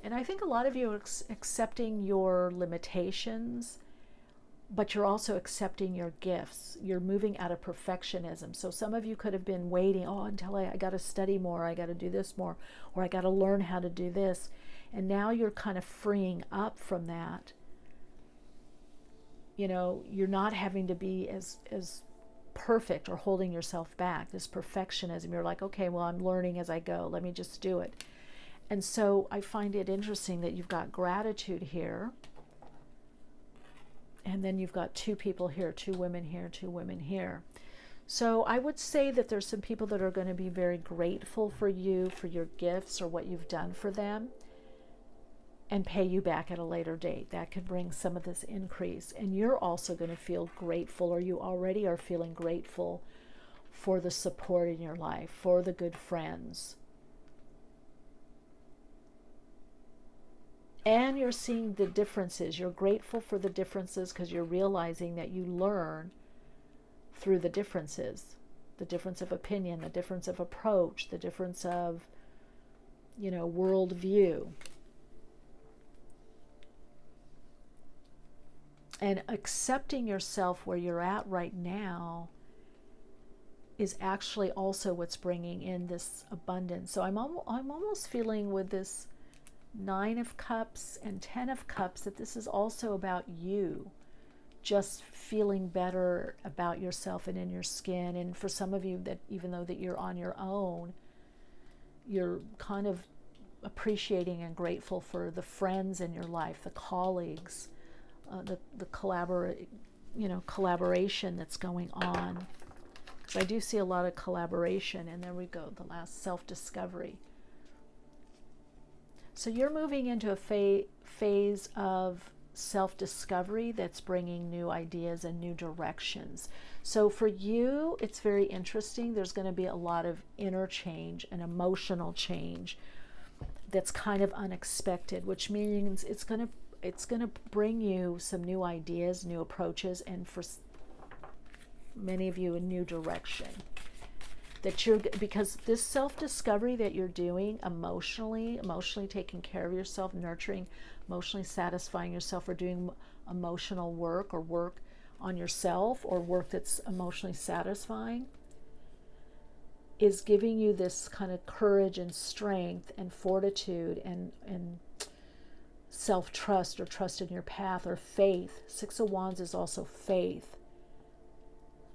And I think a lot of you are accepting your limitations, but you're also accepting your gifts. You're moving out of perfectionism. So some of you could have been waiting, until I got to study more, I got to do this more, or I got to learn how to do this. And now you're kind of freeing up from that. You're not having to be as perfect or holding yourself back. This perfectionism, you're like, okay, well, I'm learning as I go. Let me just do it. And so I find it interesting that you've got gratitude here. And then you've got 2 people here, 2 women here, 2 women here. So I would say that there's some people that are going to be very grateful for you, for your gifts or what you've done for them, and pay you back at a later date. That could bring some of this increase. And you're also going to feel grateful, or you already are feeling grateful for the support in your life, for the good friends. And you're seeing the differences. You're grateful for the differences because you're realizing that you learn through the differences. The difference of opinion, the difference of approach, the difference of, worldview. And accepting yourself where you're at right now is actually also what's bringing in this abundance. So I'm almost feeling with this 9 of Cups and 10 of Cups that this is also about you just feeling better about yourself and in your skin. And for some of you, that even though that you're on your own, you're kind of appreciating and grateful for the friends in your life, the colleagues, the collaboration that's going on. So I do see a lot of collaboration. And there we go, the last, self-discovery. So you're moving into a phase of self-discovery that's bringing new ideas and new directions. So for you, it's very interesting. There's going to be a lot of inner change and emotional change that's kind of unexpected, which means it's going to bring you some new ideas, new approaches, and for many of you, a new direction. because this self-discovery that you're doing emotionally taking care of yourself, nurturing, emotionally satisfying yourself, or doing emotional work, or work on yourself, or work that's emotionally satisfying, is giving you this kind of courage and strength and fortitude and self-trust, or trust in your path, or faith. Six of Wands is also faith,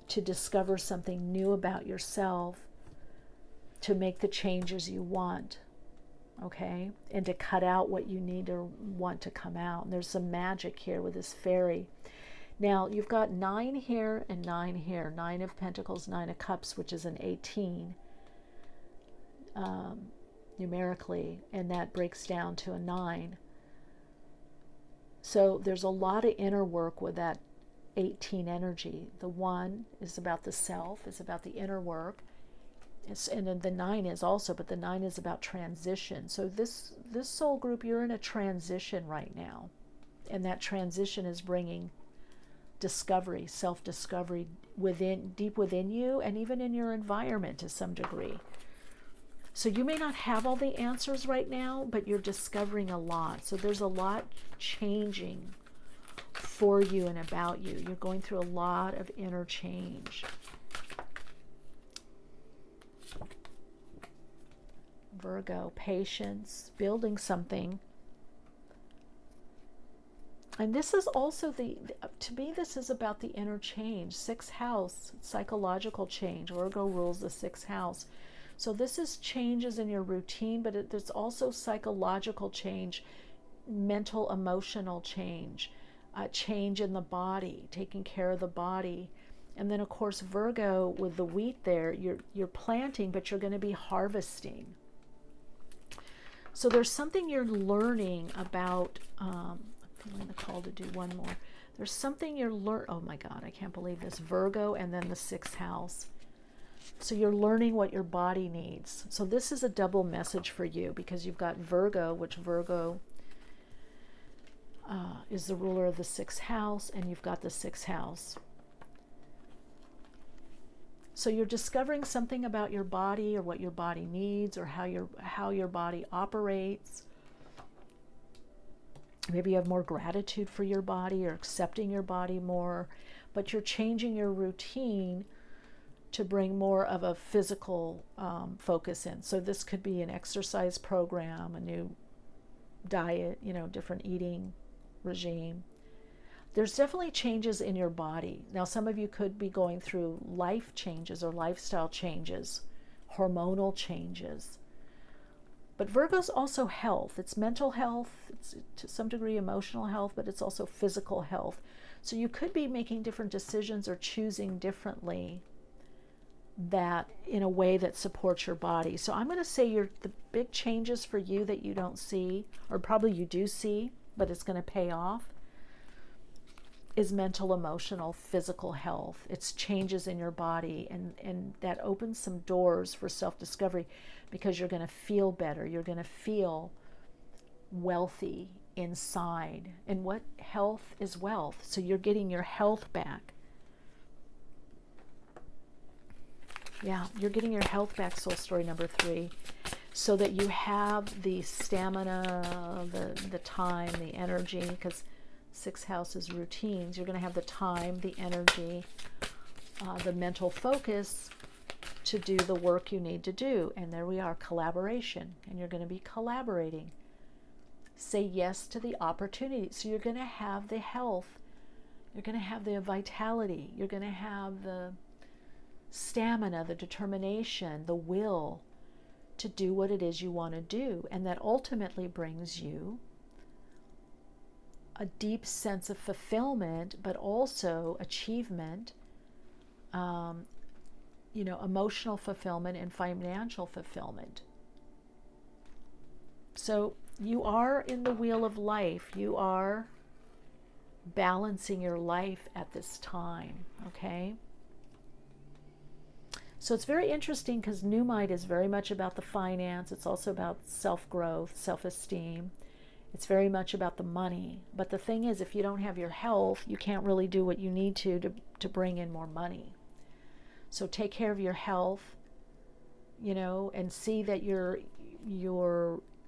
to discover something new about yourself, to make the changes you want, okay? And to cut out what you need or want to come out. And there's some magic here with this fairy. Now, you've got 9 here and 9 here. 9 of Pentacles, 9 of Cups, which is an 18 numerically, and that breaks down to a 9. So there's a lot of inner work with that 18 energy. The 1 is about the self, is about the inner work. And then the 9 is also, but the 9 is about transition. So this soul group, you're in a transition right now. And that transition is bringing discovery, self-discovery deep within you, and even in your environment to some degree. So you may not have all the answers right now, but you're discovering a lot. So there's a lot changing for you and about you. You're going through a lot of inner change. Virgo, patience, building something. And this is also to me, this is about the inner change. 6th house, psychological change. Virgo rules the 6th house. So this is changes in your routine, but there's also psychological change, mental, emotional change, change in the body, taking care of the body. And then, of course, Virgo, with the wheat there, you're planting, but you're going to be harvesting. So there's something you're learning about. I'm feeling the call to do one more. There's something you're oh my God, I can't believe this. Virgo, and then the 6th house. So you're learning what your body needs. So this is a double message for you, because you've got Virgo, which Virgo is the ruler of the 6th house, and you've got the 6th house. So you're discovering something about your body, or what your body needs, or how your body operates. Maybe you have more gratitude for your body, or accepting your body more, but you're changing your routine to bring more of a physical focus in. So this could be an exercise program, a new diet, different eating regime. There's definitely changes in your body. Now, some of you could be going through life changes or lifestyle changes, hormonal changes. But Virgo's also health. It's mental health, it's to some degree emotional health, but it's also physical health. So you could be making different decisions or choosing differently, that in a way that supports your body. So I'm going to say the big changes for you that you don't see, or probably you do see, but it's going to pay off, is mental, emotional, physical health. It's changes in your body, and that opens some doors for self-discovery, because you're going to feel better. You're going to feel wealthy inside. And what health is wealth. So you're getting your health back. Yeah, you're getting your health back, soul story number 3, so that you have the stamina, the time, the energy, because 6th house is routines. You're going to have the time, the energy, the mental focus to do the work you need to do. And there we are, collaboration. And you're going to be collaborating. Say yes to the opportunity. So you're going to have the health. You're going to have the vitality. You're going to have the stamina, the determination, the will to do what it is you want to do. And that ultimately brings you a deep sense of fulfillment, but also achievement, emotional fulfillment and financial fulfillment. So you are in the wheel of life. You are balancing your life at this time, okay? So it's very interesting, because Numite is very much about the finance. It's also about self-growth, self-esteem. It's very much about the money. But the thing is, if you don't have your health, you can't really do what you need to bring in more money. So take care of your health. and see that your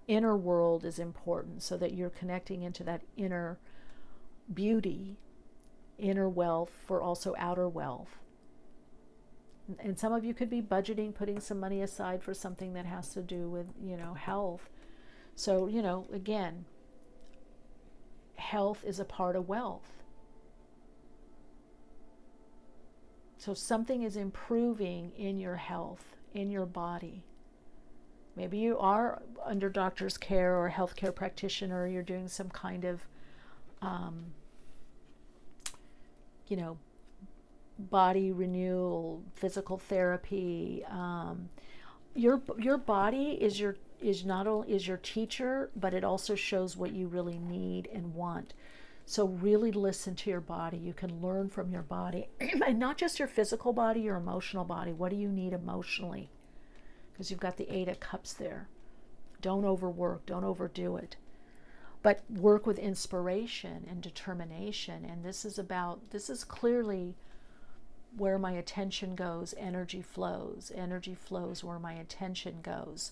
inner world is important, so that you're connecting into that inner beauty, inner wealth for also outer wealth. And some of you could be budgeting, putting some money aside for something that has to do with, health. So, again, health is a part of wealth. So something is improving in your health, in your body. Maybe you are under doctor's care or a healthcare practitioner, you're doing some kind of, body renewal, physical therapy. Your body is not only is your teacher, but it also shows what you really need and want. So really listen to your body. You can learn from your body, and not just your physical body, your emotional body. What do you need emotionally? Because you've got the 8 of Cups there. Don't overwork, don't overdo it. But work with inspiration and determination. And this is clearly where my attention goes, energy flows. Energy flows where my attention goes,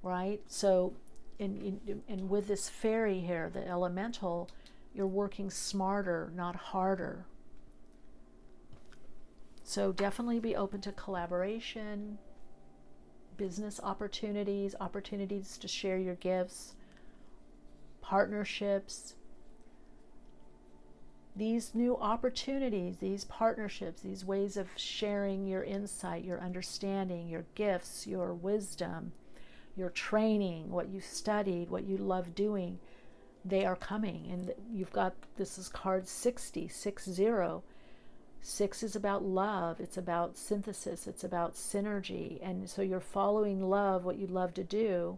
right? So, and with this fairy here, the elemental, you're working smarter, not harder. So definitely be open to collaboration, business opportunities, opportunities to share your gifts, partnerships. These new opportunities, these partnerships, these ways of sharing your insight, your understanding, your gifts, your wisdom, your training, what you studied, what you love doing, they are coming. And you've got, this is card 60, 60. 6 is about love, it's about synthesis, it's about synergy. And so you're following love, what you love to do.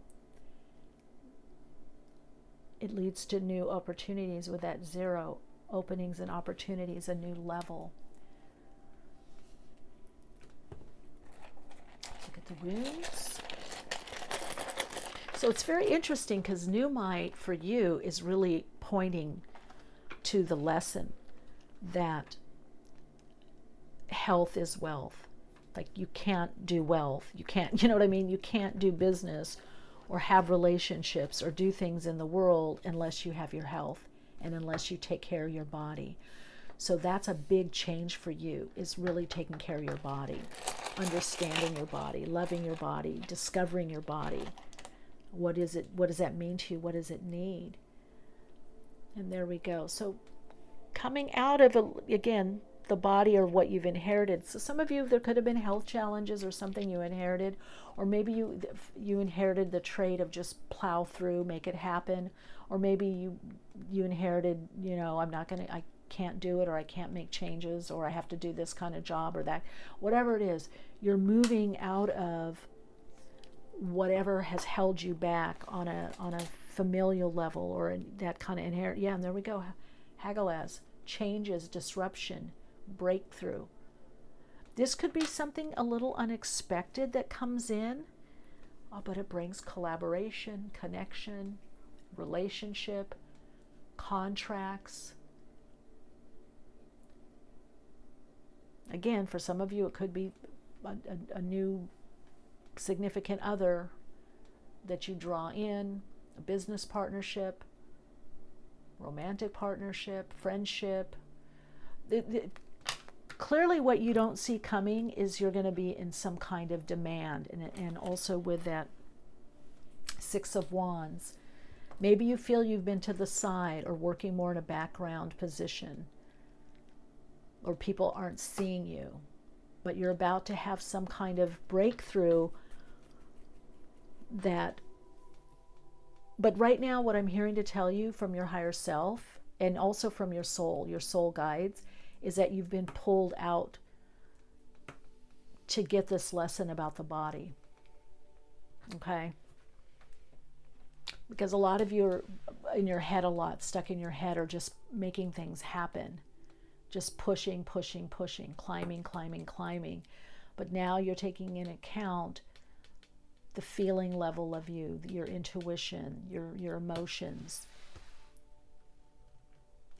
It leads to new opportunities with that 0. Openings and opportunities, a new level. Let's look at the runes. So it's very interesting because New Might for you is really pointing to the lesson that health is wealth. Like you can't do wealth. You can't, you know what I mean? You can't do business or have relationships or do things in the world unless you have your health and unless you take care of your body. So that's a big change for you, is really taking care of your body, understanding your body, loving your body, discovering your body. What is it? What does that mean to you? What does it need? And there we go. So coming out of, again, the body or what you've inherited. So some of you, there could have been health challenges or something you inherited, or maybe you inherited the trait of just plow through, make it happen, or maybe you inherited, I can't do it, or I can't make changes, or I have to do this kind of job or that, whatever it is. You're moving out of whatever has held you back on a familial level or that kind of inherit. Yeah, and there we go. Hagalaz, changes, disruption, breakthrough. This could be something a little unexpected that comes in, but it brings collaboration, connection, relationship, contracts. Again, for some of you, it could be a new significant other that you draw in, a business partnership, romantic partnership, friendship. Clearly what you don't see coming is you're going to be in some kind of demand, and also with that 6 of Wands. Maybe you feel you've been to the side or working more in a background position, or people aren't seeing you, but you're about to have some kind of breakthrough that. But right now, what I'm hearing to tell you from your higher self and also from your soul guides, is that you've been pulled out to get this lesson about the body. Okay? Because a lot of you are in your head a lot, stuck in your head, or just making things happen. Just pushing, climbing. But now you're taking into account the feeling level of you, your intuition, your emotions,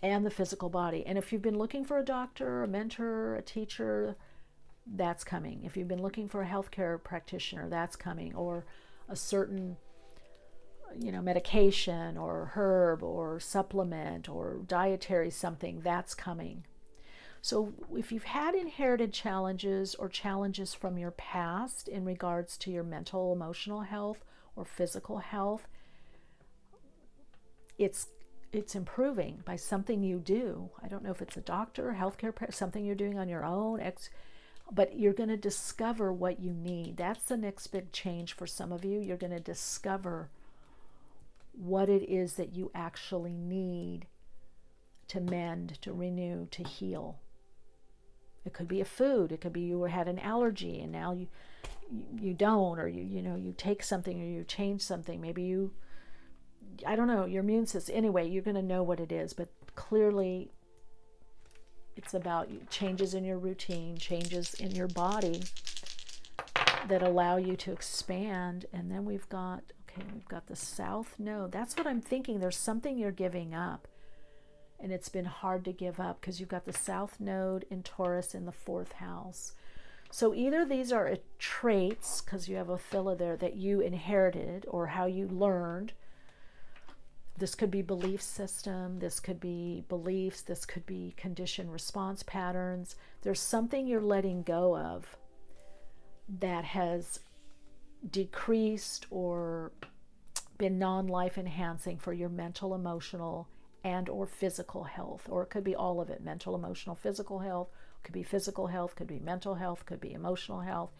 and the physical body. And if you've been looking for a doctor, a mentor, a teacher, that's coming. If you've been looking for a healthcare practitioner, that's coming. Or a certain, medication or herb or supplement or dietary something, that's coming. So if you've had inherited challenges or challenges from your past in regards to your mental, emotional health or physical health, it's improving by something you do. I don't know if it's a doctor, healthcare, something you're doing on your own, but you're going to discover what you need. That's the next big change for some of you. You're going to discover what it is that you actually need to mend, to renew, to heal. It could be a food. It could be you had an allergy and now you don't, or you take something or you change something. Maybe I don't know, your immune system. Anyway, you're going to know what it is, but clearly it's about changes in your routine, changes in your body that allow you to expand. And then we've got the South Node. That's what I'm thinking. There's something you're giving up, and it's been hard to give up because you've got the South Node in Taurus in the 4th house. So either these are traits, because you have Ophila there, that you inherited or how you learned. This could be belief system, this could be beliefs, this could be conditioned response patterns. There's something you're letting go of that has decreased or been non-life enhancing for your mental, emotional, and or physical health. Or it could be all of it, mental, emotional, physical health. Could be physical health, could be mental health, could be emotional health.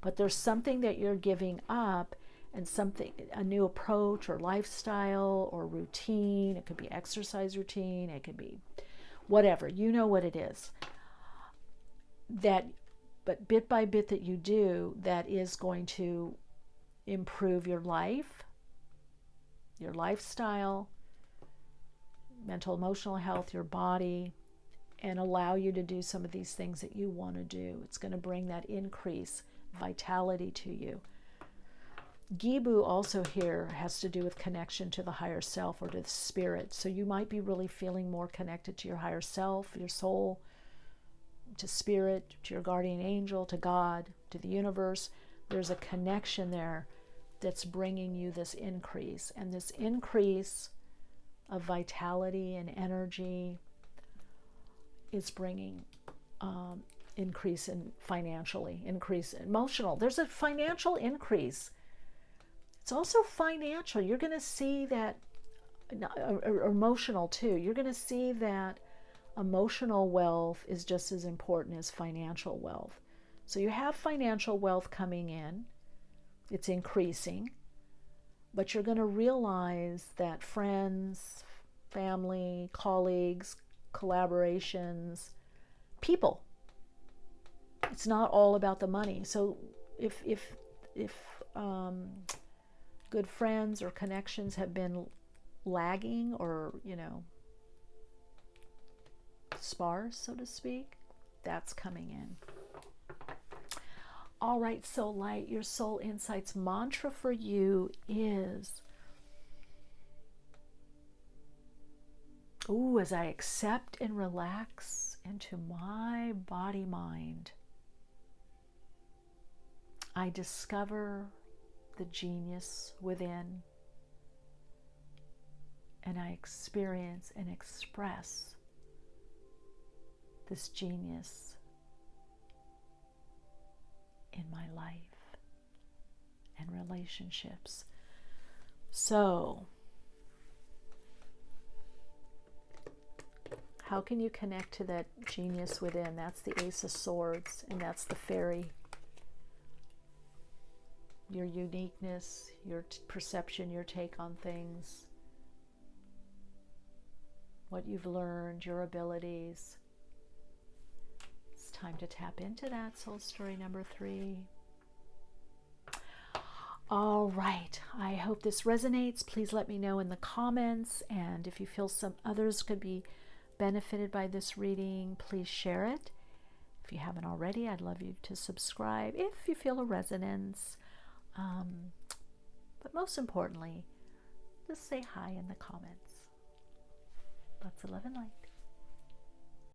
But there's something that you're giving up, and something, a new approach or lifestyle or routine. It could be exercise routine, it could be whatever, you know what it is, but bit by bit that you do, that is going to improve your life, your lifestyle, mental, emotional health, your body, and allow you to do some of these things that you want to do. It's going to bring that increase, vitality to you. Gibu also here has to do with connection to the higher self or to the spirit. So you might be really feeling more connected to your higher self, your soul, to spirit, to your guardian angel, to God, to the universe. There's a connection there that's bringing you this increase. And this increase of vitality and energy is bringing increase in financially, increase in emotional. There's a financial increase. It's also financial. You're going to see that, emotional too. You're going to see that emotional wealth is just as important as financial wealth. So you have financial wealth coming in. It's increasing. But you're going to realize that friends, family, colleagues, collaborations, people, it's not all about the money. So if good friends or connections have been lagging or, sparse, so to speak, that's coming in. All right, so Light, your Soul Insights mantra for you is, as I accept and relax into my body-mind, I discover the genius within, and I experience and express this genius in my life and relationships. So, how can you connect to that genius within? That's the Ace of Swords, and that's the fairy. Your uniqueness, your perception, your take on things, what you've learned, your abilities. It's time to tap into that, soul story number 3. All right, I hope this resonates. Please let me know in the comments, and if you feel some others could be benefited by this reading, please share it. If you haven't already, I'd love you to subscribe if you feel a resonance. But most importantly, just say hi in the comments. Lots of love and light.